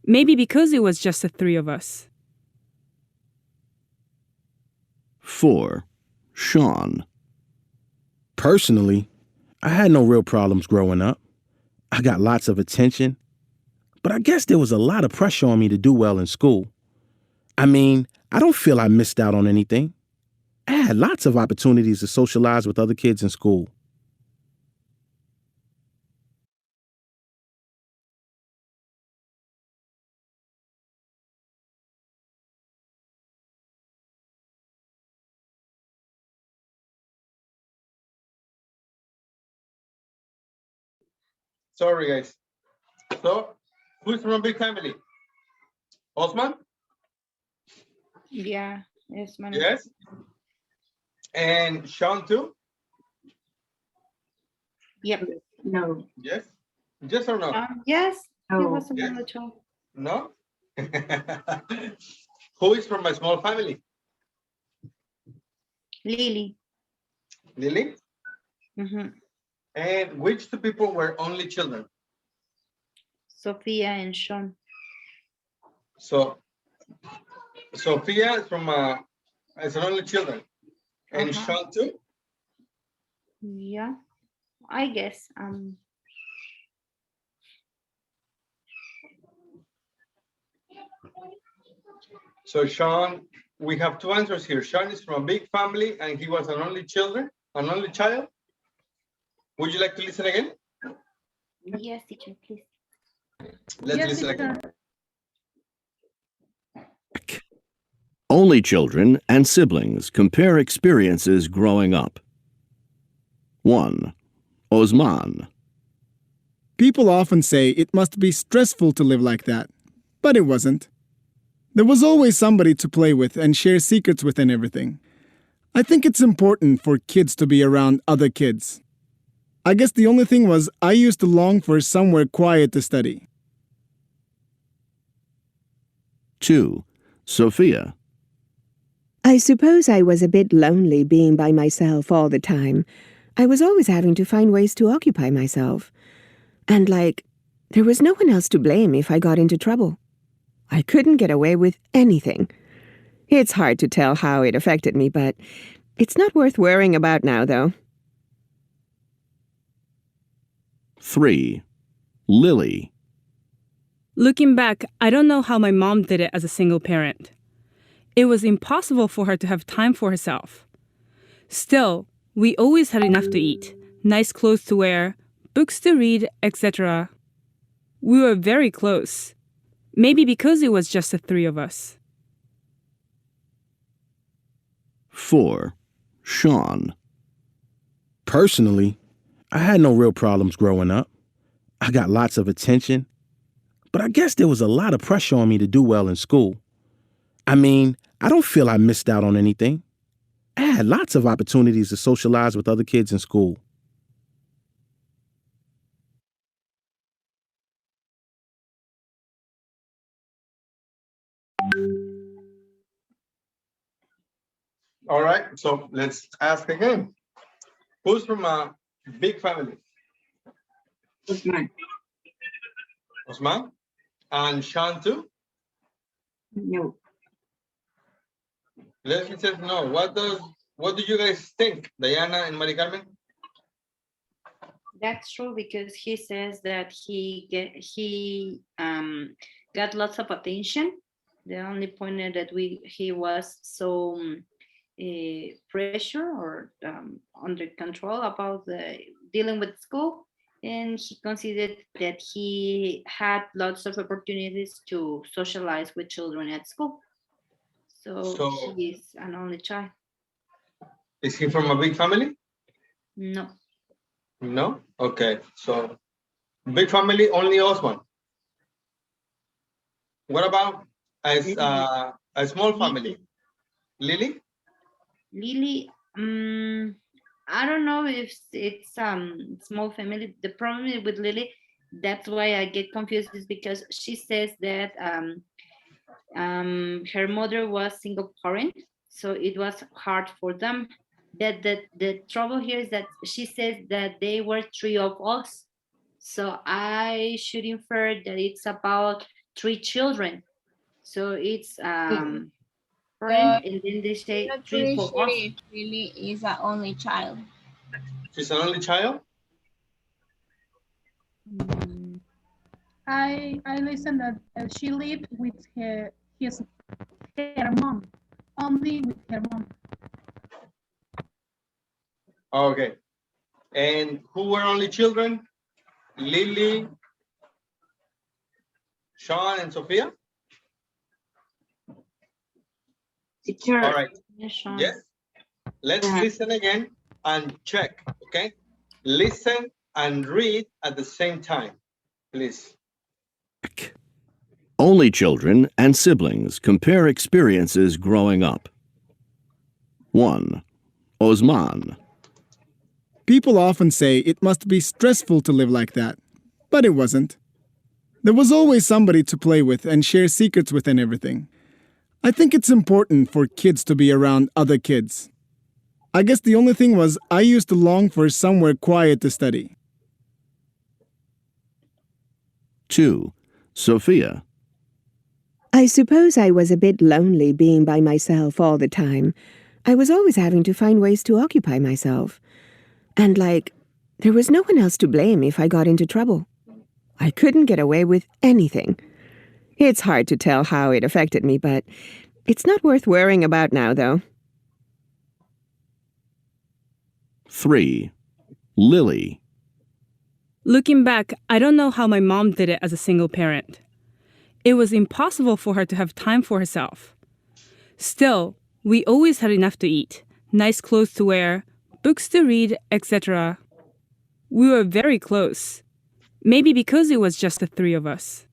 G: Maybe because it was just the three of us.
I: 4. Sean.
L: Personally, I had no real problems growing up. I got lots of attention, but I guess there was a lot of pressure on me to do well in school. I mean, I don't feel I missed out on anything. I had lots of opportunities to socialize with other kids in school.
A: Sorry, guys. So, who's from a big family? Osman?
C: Yeah, yes, man.
A: Yes. And Sean too?
C: Yep.
E: No.
A: Yes. Yes or no?
C: Yes, he
E: No.
C: was
A: Yes.
C: another child.
A: No? Who is from a small family?
C: Lily.
A: Lily?
C: Mm-hmm.
A: And which two people were only children?
C: Sophia and Sean.
A: So, Sophia is from as an only children. And Sean too?
C: Yeah, I guess.
A: So Sean, we have two answers here. Sean is from a big family and he was an only child. Would you like to listen again?
C: Yes, teacher, please.
A: Let's
D: Yes,
A: listen
D: teacher.
A: again.
I: Only children and siblings compare experiences growing up. 1. Osman.
J: People often say it must be stressful to live like that, but it wasn't. There was always somebody to play with and share secrets with and everything. I think it's important for kids to be around other kids. I guess the only thing was I used to long for somewhere quiet to study.
I: 2. Sophia.
K: I suppose I was a bit lonely being by myself all the time. I was always having to find ways to occupy myself. And there was no one else to blame if I got into trouble. I couldn't get away with anything. It's hard to tell how it affected me, but it's not worth worrying about now, though.
I: 3. Lily.
G: Looking back, I don't know how my mom did it as a single parent. It was impossible for her to have time for herself. Still, we always had enough to eat, nice clothes to wear, books to read, etc. We were very close. Maybe because it was just the three of us.
I: 4. Sean.
L: Personally, I had no real problems growing up. I got lots of attention, but I guess there was a lot of pressure on me to do well in school. I mean, I don't feel I missed out on anything. I had lots of opportunities to socialize with other kids in school.
A: All right, so let's ask again. Who's from a big family?
E: Osman.
A: Osman? And Sean too?
E: No.
A: Leslie says no. What do you guys think, Diana and Mari Carmen?
C: That's true because he says that he got lots of attention. The only point is that he was so pressure or under control about dealing with school, and he considered that he had lots of opportunities to socialize with children at school. So he is an only child.
A: Is he from a big family?
C: No.
A: No? Okay, so big family, only Osman. What about a small family? Lily?
C: Lily, I don't know if it's small family. The problem with Lily, that's why I get confused, is because she says that her mother was single parent, so it was hard for them. That the trouble here is that she says that they were three of us, so I should infer that it's about three children. So it's parent,
B: But
C: and then they
B: I'm
C: say
B: not
C: three
B: pretty
C: for
B: sure
C: us.
B: if Lily is an only child.
A: She's an only child?
C: Mm,
D: I listened that she lived with her mom, only with her mom.
A: Okay. And who were only children? Lily, Sean, and Sophia?
E: Teacher.
A: All right.
C: yes, Sean.
A: Yes. Let's
E: Yeah.
A: listen again and check, okay? Listen and read at the same time, please.
I: Only children and siblings compare experiences growing up. 1. Osman.
J: People often say it must be stressful to live like that, but it wasn't. There was always somebody to play with and share secrets with and everything. I think it's important for kids to be around other kids. I guess the only thing was I used to long for somewhere quiet to study.
I: 2. Sophia.
K: I suppose I was a bit lonely being by myself all the time. I was always having to find ways to occupy myself. And there was no one else to blame if I got into trouble. I couldn't get away with anything. It's hard to tell how it affected me, but it's not worth worrying about now, though.
I: 3. Lily.
G: Looking back, I don't know how my mom did it as a single parent. It was impossible for her to have time for herself. Still, we always had enough to eat, nice clothes to wear, books to read, etc. We were very close. Maybe because it was just the three of us.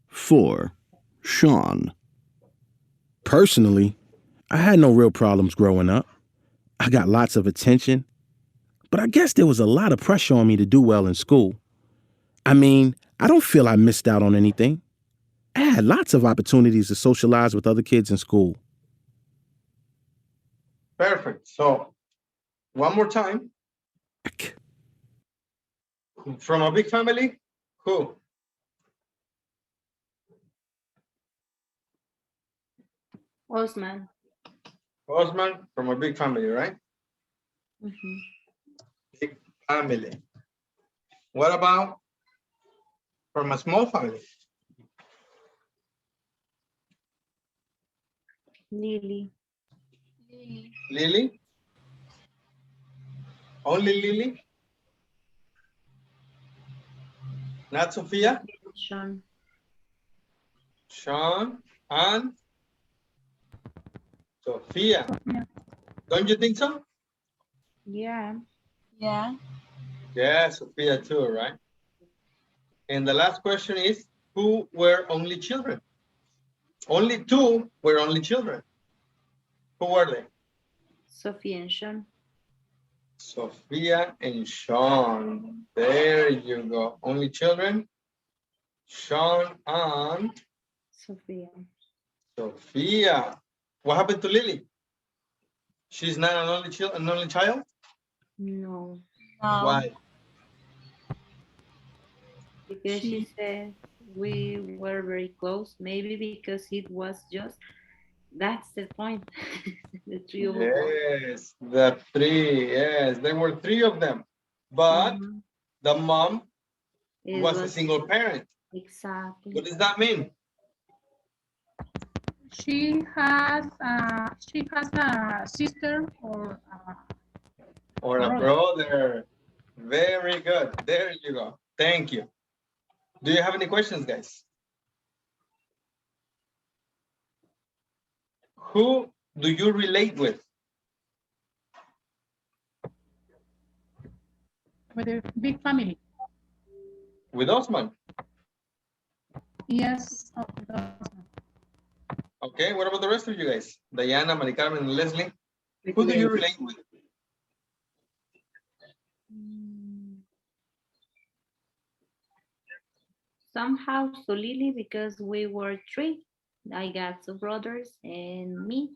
I: 4. Sean.
L: Personally, I had no real problems growing up. I got lots of attention, but I guess there was a lot of pressure on me to do well in school. I mean, I don't feel I missed out on anything. I had lots of opportunities to socialize with other kids in school.
A: Perfect. So, one more time. From a big family? Who?
C: Osman.
A: Osman, from a big family, right?
C: Mm-hmm.
A: Big family. What about from a small family?
C: Lily.
A: Lily? Only Lily? Not Sophia?
C: Sean.
A: Sean and Sophia.
D: Yeah.
A: Don't you think so?
C: Yeah.
B: Yeah.
A: Yeah, Sophia too, right? And the last question is, who were only children? Only two were only children. Who were they?
C: Sophia and Sean.
A: Sophia and Sean. There you go. Only children. Sean and
C: Sophia.
A: Sophia. What happened to Lily? She's not an only child?
C: No.
A: Why?
C: Because she said we were very close. Maybe because it was just, that's the point. The three of us.
A: Yes, the three. Yes, there were three of them. But the mom was a single parent.
C: Exactly.
A: What does that mean?
D: She has a sister or
A: a brother. Very good. There you go. Thank you. Do you have any questions, guys? Who do you relate with?
D: with a big family.
A: With Osman.
D: Yes.
A: Okay, what about the rest of you guys? Diana, Mari Carmen, and Leslie? Who do you relate with?
C: Somehow so Lily, because we were three. I got two brothers and me,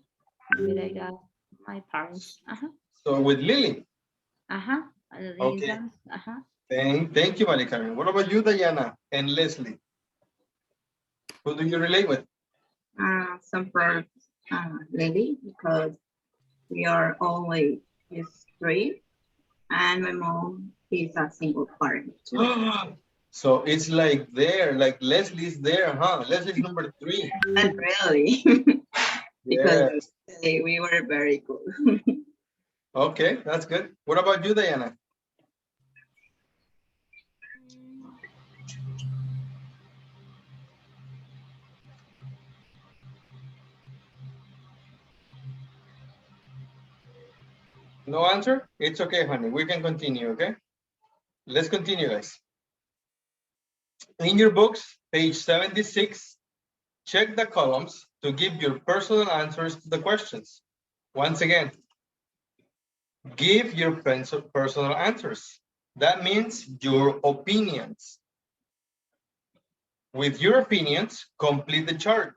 C: but I got my parents.
A: So with Lily. Okay. Thank you, Maria Karen. What about you, Diana and Leslie? Who do you relate with?
E: Some for Lily, because we are always three, and my mom is a single parent too.
A: So it's like there, like Leslie's there, huh? Leslie's number 3.
E: Not really, because we were very good.
A: Okay, that's good. What about you, Diana? No answer? It's okay, honey. We can continue, okay? Let's continue, guys. In your books, page 76, check the columns to give your personal answers to the questions. Once again, give your personal answers. That means your opinions. With your opinions, complete the chart.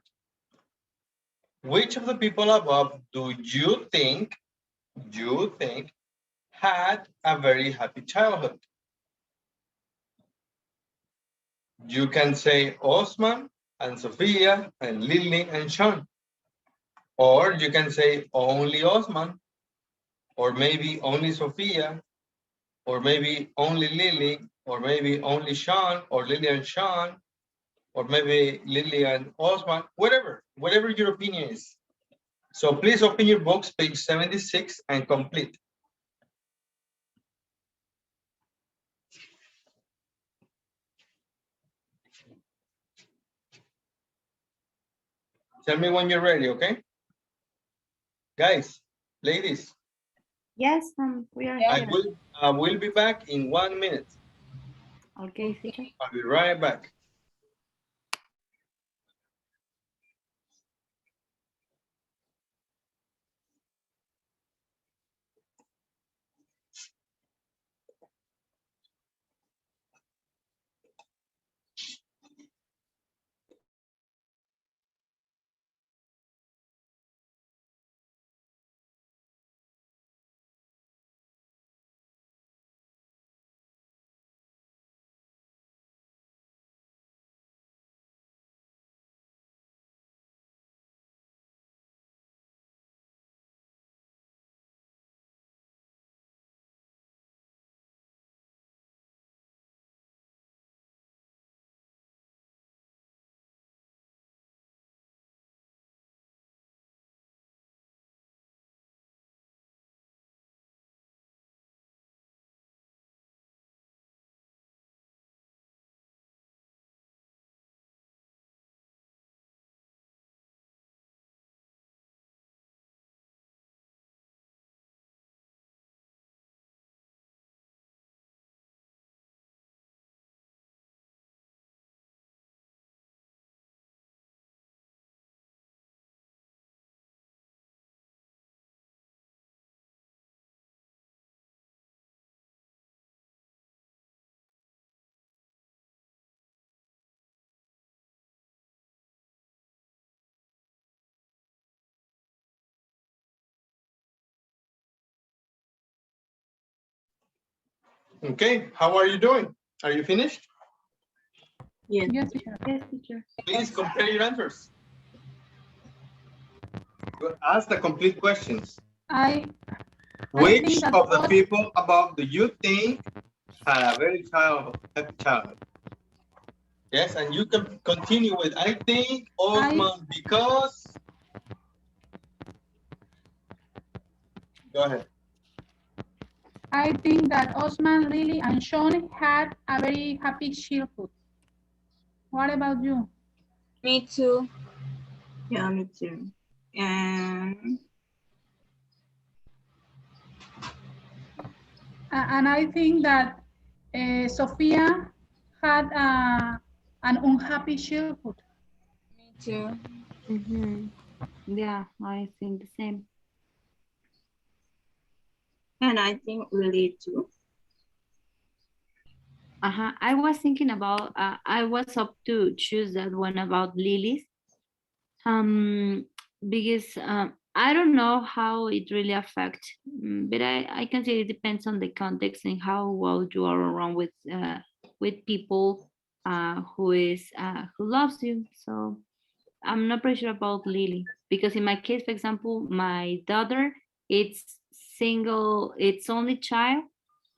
A: Which of the people above do you think had a very happy childhood? You can say Osman and Sophia and Lily and Sean. Or you can say only Osman, or maybe only Sophia, or maybe only Lily, or maybe only Sean, or Lily and Sean, or maybe Lily and Osman, whatever your opinion is. So please open your books, page 76, and complete. Tell me when you're ready, okay? Guys, ladies.
C: Yes, we are
A: I
C: here.
A: will be back in 1 minute.
C: Okay, teacher.
A: I'll be right back. Okay, how are you doing? Are you finished?
E: Yes,
D: Yes, teacher.
C: Yes, teacher.
A: Please compare your answers. Ask the complete questions. Which of the people above do you think had a very happy childhood? Yes, and you can continue with, I think Osman because... Go ahead.
D: I think that Osman, Lily, and Sean had a very happy childhood. What about you?
B: Me too.
E: Yeah, me too. And
D: I think that Sophia had an unhappy childhood.
B: Me too.
C: Yeah, I think the same.
E: And I think Lily too.
C: I was thinking about, I was up to choose that one about lilies. Because I don't know how it really affects, but I can say it depends on the context and how well you are around with people who loves you. So I'm not pretty sure about Lily because in my case, for example, my daughter, it's single, it's only child,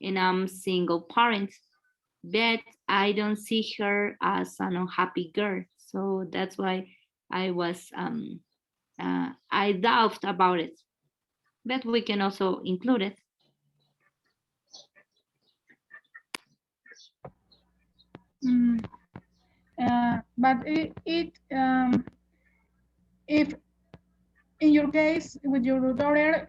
C: and I'm single parent, but I don't see her as an unhappy girl. So that's why I was I doubt about it, but we can also include it.
D: But if in your case with your daughter,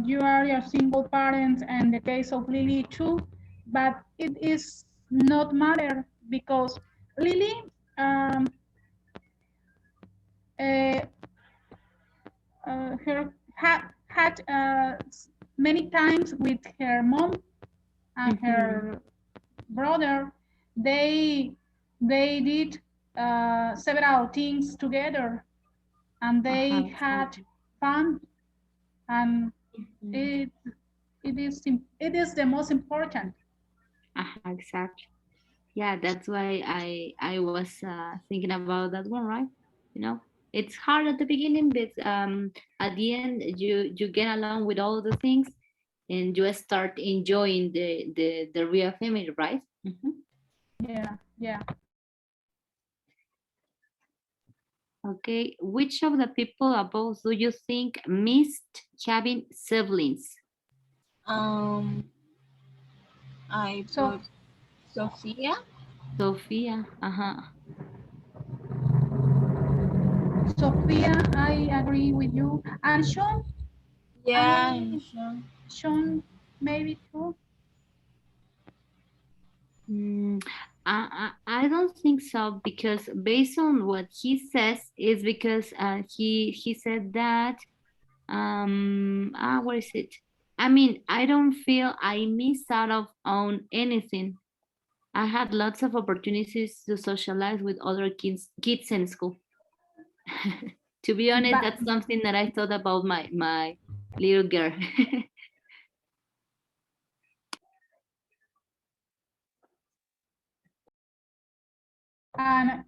D: you are a single parent, and the case of Lily too, but it is not matter because Lily um, uh, her had many times with her mom and her brother. They they did several things together, and they had fun, and it it is the most important.
C: Exactly. Yeah, that's why I was thinking about that one, right? You know, it's hard at the beginning, but at the end you get along with all the things, and you start enjoying the real family, right?
D: Yeah.
C: Okay, which of the people above do you think missed having siblings?
B: I
D: So
B: put Sophia.
C: Sophia,
D: Sophia, I agree with you. And Sean,
B: Yeah,
D: I
B: sure.
D: Sean maybe too.
C: I don't think so because based on what he says is because he said that where is it? I mean, I don't feel I missed out of on anything. I had lots of opportunities to socialize with other kids in school. To be honest,
D: But
C: that's something that I thought about my little girl.
D: and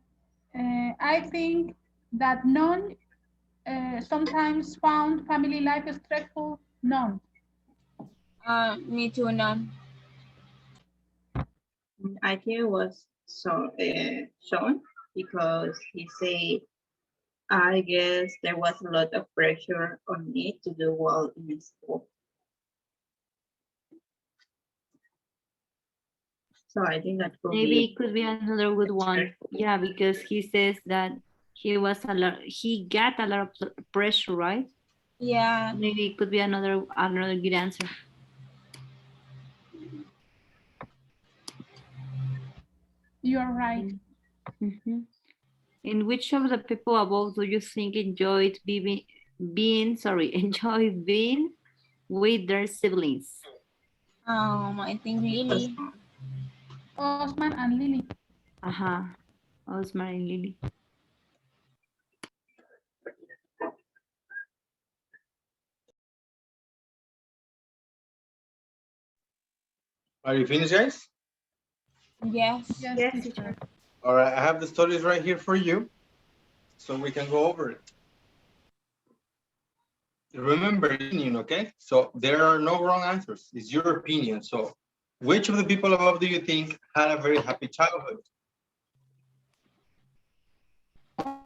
D: I think that none sometimes found family life stressful. None.
B: Me too, none.
E: I think it was Sean because he said, I guess there was a lot of pressure on me to do well in school. So I think that could
C: Maybe
E: be
C: it could be another good one. Yeah, because he says that he got a lot of pressure, right?
B: Yeah.
C: Maybe it could be another good answer.
D: You are right.
C: And which of the people above do you think enjoyed enjoyed being with their siblings?
B: I think Lily.
D: Osman and Lily.
C: Osmar and Lily.
A: Are you finished, guys?
B: Yes.
D: Yes, teacher.
A: All right, I have the stories right here for you, so we can go over it. Remember, opinion, okay? So there are no wrong answers. It's your opinion. So which of the people above do you think had a very happy childhood?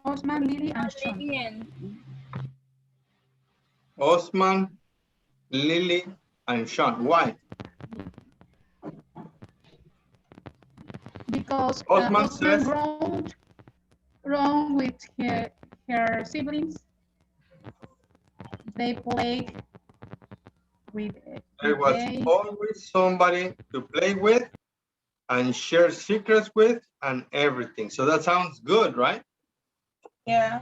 D: Osman, Lily, and Sean.
B: Lily and
A: Osman, Lily, and Sean. Why?
D: Because
A: Osman
D: Osman
A: says,
D: grown with her siblings. They played with.
A: there was always somebody to play with and share secrets with and everything. So that sounds good, right?
B: yeah.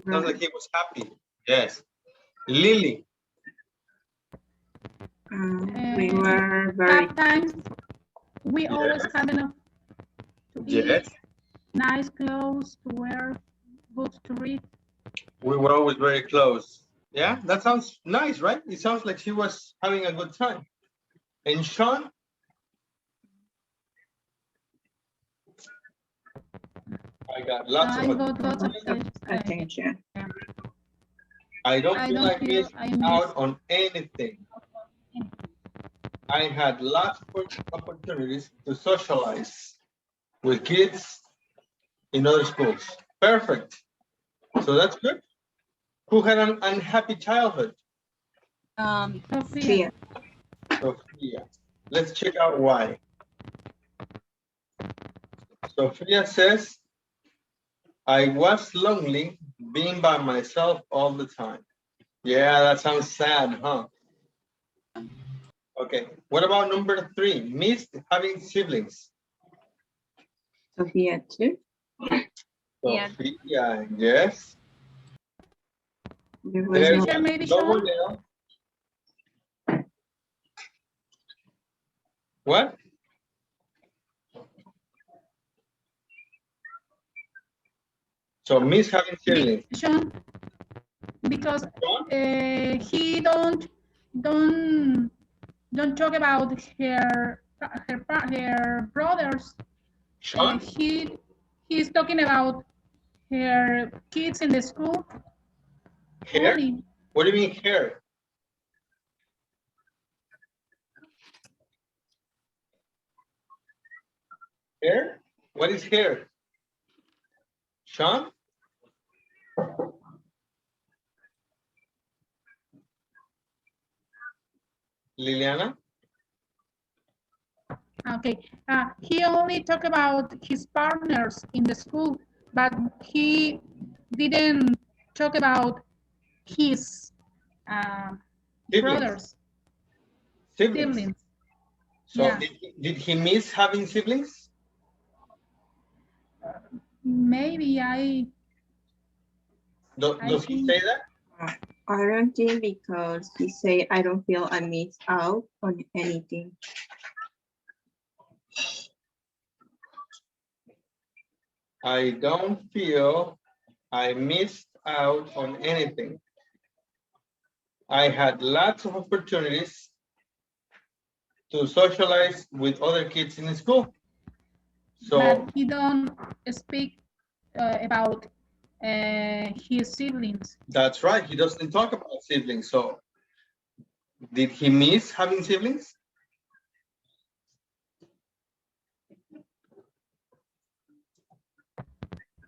A: Sounds like he was happy. Yes. Lily.
E: We were very.
D: Sometimes we always have enough to eat, nice clothes to wear, books to read.
A: We were always very close. Yeah, that sounds nice, right? It sounds like she was having a good time. And Sean? I got lots of
E: attention.
A: I don't feel like missing out on anything. I had lots of opportunities to socialize with kids in other schools. Perfect. So that's good. Who had an unhappy childhood?
B: Sophia.
A: Sophia. Let's check out why. Sophia says, I was lonely being by myself all the time. Yeah, that sounds sad, huh? Okay, what about number 3? Missed having siblings.
E: Sophia too.
A: Sophia, yes.
E: There was
A: no one else. What? So miss having siblings.
D: Sean, because he don't talk about her brothers.
A: Sean?
D: He's talking about her kids in the school.
A: Hair?
D: Only.
A: What do you mean hair? Hair? What is hair? Sean? Liliana?
D: Okay, he only talked about his partners in the school, but he didn't talk about his brothers.
A: Siblings. So
D: yeah.
A: did he miss having siblings?
D: Maybe I.
A: Does he say that?
E: I don't think, because he say I don't feel I miss out on anything.
A: I don't feel I missed out on anything. I had lots of opportunities to socialize with other kids in school. So
D: but he don't speak about his siblings.
A: That's right. He doesn't talk about siblings. So did he miss having siblings?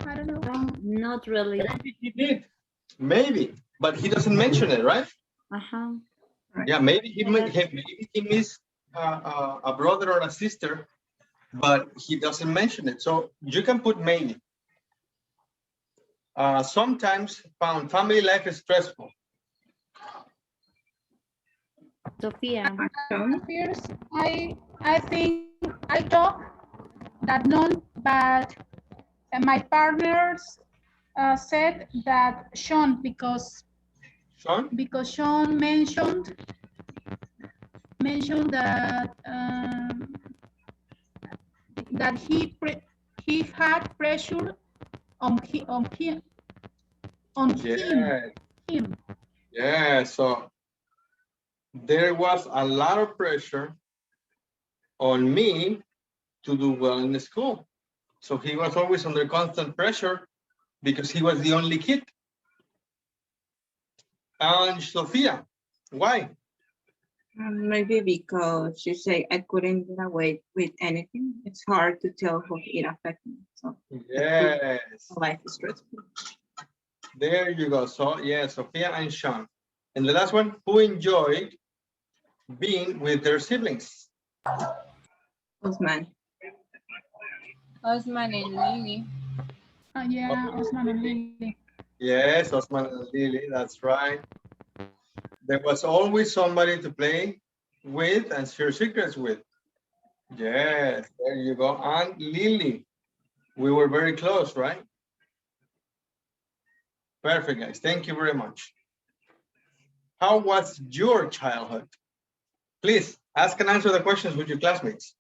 D: I don't know.
C: No, not really.
A: Maybe he did. Maybe, but he doesn't mention it, right?
C: Uh-huh.
A: Yeah, maybe he missed a brother or a sister, but he doesn't mention it. So you can put maybe. Sometimes found family life is stressful.
C: Sophia.
D: I think I talk that none, but my partners said that Sean, because Sean mentioned that that he had pressure on him.
A: Yeah, so there was a lot of pressure on me to do well in the school. So he was always under constant pressure because he was the only kid. And Sophia, why?
E: Maybe because she said I couldn't get away with anything. It's hard to tell how it affected me. So
A: yes,
E: life is stressful.
A: There you go. So yeah, Sophia and Sean. And the last one, who enjoyed being with their siblings?
E: Osman.
B: Osman and Lily.
D: Yeah, Osman and Lily.
A: Yes, Osman and Lily, that's right. There was always somebody to play with and share secrets with. Yes, there you go. And Lily, we were very close, right? Perfect, guys. Thank you very much. How was your childhood? Please ask and answer the questions with your classmates.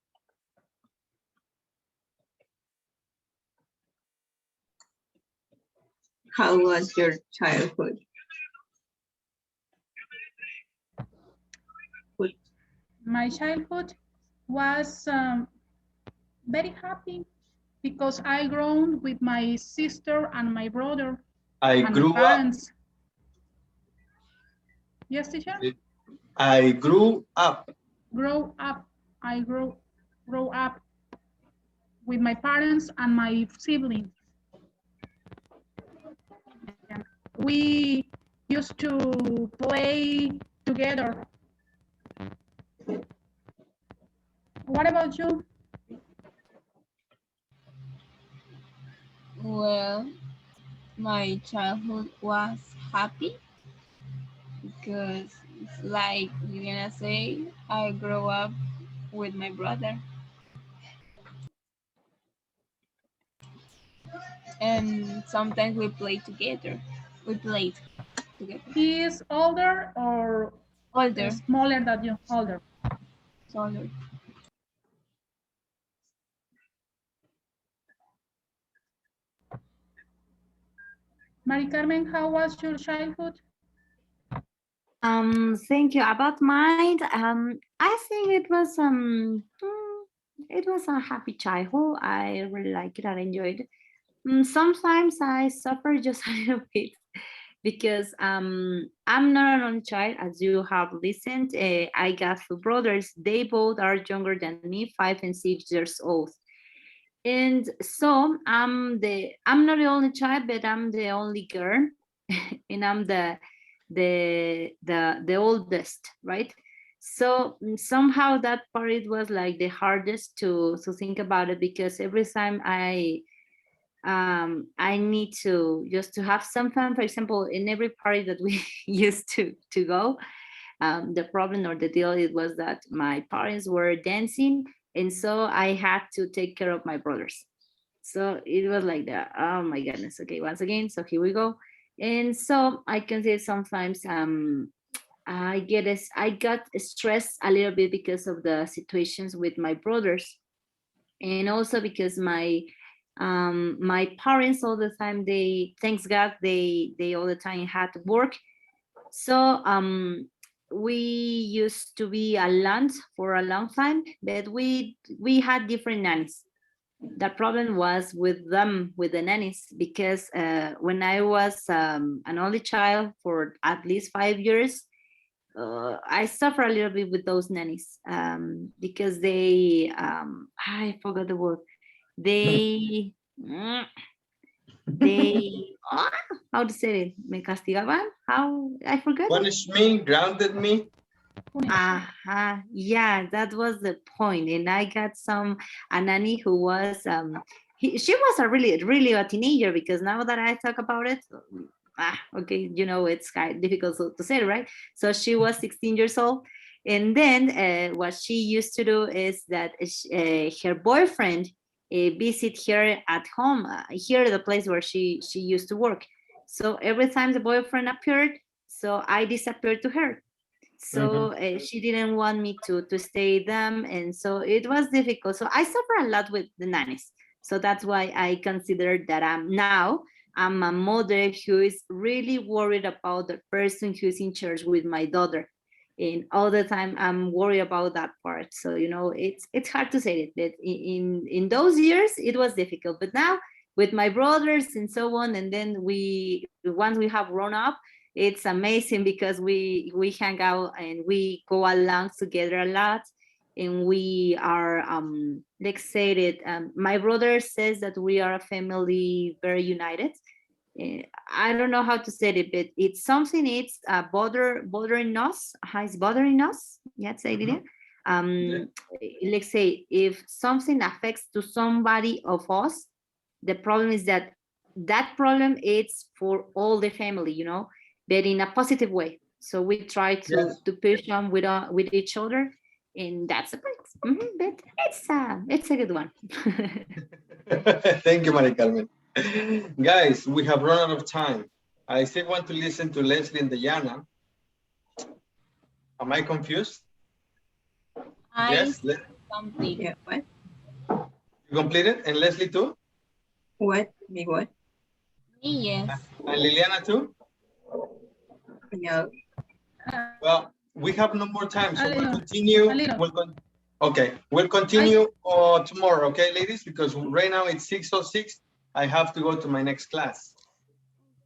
E: How was your childhood?
D: My childhood was very happy because I grown with my sister and my brother and my parents. Yes, teacher?
A: I grew up.
D: Grow up. I grow up with my parents and my siblings. We used to play together. What about you?
B: Well, my childhood was happy because, like Liliana say, I grew up with my brother. And sometimes we play together. We played together.
D: He is older or
B: older?
D: Smaller than you? Older.
B: Older.
D: Mari Carmen, how was your childhood?
C: Thank you. About mine, I think it was a happy childhood. I really like it. I enjoyed it. Sometimes I suffer just a little bit because I'm not an only child, as you have listened. I got two brothers. They both are younger than me, 5 and 6 years old. And so I'm not the only child, but I'm the only girl, and I'm the oldest, right? So somehow that part, it was like the hardest to think about it, because every time I need to just to have some fun. For example, in every party that we used to go, the problem or the deal, it was that my parents were dancing, and so I had to take care of my brothers. So it was like that. Oh my goodness. Okay, once again, so here we go. And so I can say sometimes I got stressed a little bit because of the situations with my brothers, and also because my parents all the time, they, thanks God, they all the time had to work. So we used to be alone for a long time, but we had different nannies. The problem was with them, with the nannies, because when I was an only child for at least 5 years, I suffer a little bit with those nannies, because they, I forgot the word. They, how to say it? Me castigaban? How? I forgot.
A: Punished me, grounded me.
C: Yeah, that was the point. And I got a nanny who was, she was really a teenager, because now that I talk about it, okay, it's kind of difficult to say, right? So she was 16 years old. And then what she used to do is that her boyfriend visit her at home, here, the place where she used to work. So every time the boyfriend appeared, so I disappeared to her. So she didn't want me to stay them, and so it was difficult. So I suffer a lot with the nannies. So that's why I consider that I'm a mother who is really worried about the person who's in charge with my daughter, and all the time I'm worried about that part. So it's hard to say it, but in those years it was difficult. But now with my brothers and so on, and then once we have grown up, it's amazing, because we hang out and we go along together a lot, and we are let's say it, my brother says that we are a family very united. I don't know how to say it, but it's something, it's bothering us. It's bothering us. Yes, I did it. Let's say if something affects to somebody of us, the problem is that problem is for all the family, but in a positive way. So we try to push them with each other, and that's a point. But it's a good one.
A: Thank you, Maria Carmen. Guys, we have run out of time. I still want to listen to Leslie and Diana. Am I confused? Yes.
B: complete.
E: Yeah, what?
A: You completed? And Leslie too?
E: What? Me what?
B: Me, yes.
A: And Liliana too?
E: No.
A: Well, we have no more time, so
D: A
A: we'll
D: little.
A: continue.
D: A little.
A: Okay, we'll continue tomorrow, okay, ladies? Because right now it's 6:06. I have to go to my next class.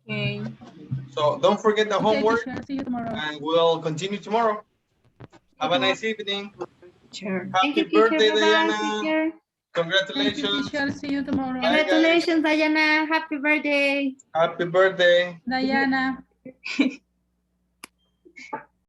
B: Okay.
A: So don't forget the homework,
D: teacher. See you tomorrow.
A: and we'll continue tomorrow. Have a nice evening.
E: Sure.
C: Thank
A: Happy
C: you, teacher.
A: birthday,
C: Bye-bye,
A: Diana.
C: teacher.
D: Thank you,
A: Congratulations.
D: teacher. See you tomorrow.
A: Bye, guys.
C: Congratulations, Diana. Happy birthday.
A: Happy birthday.
D: Diana.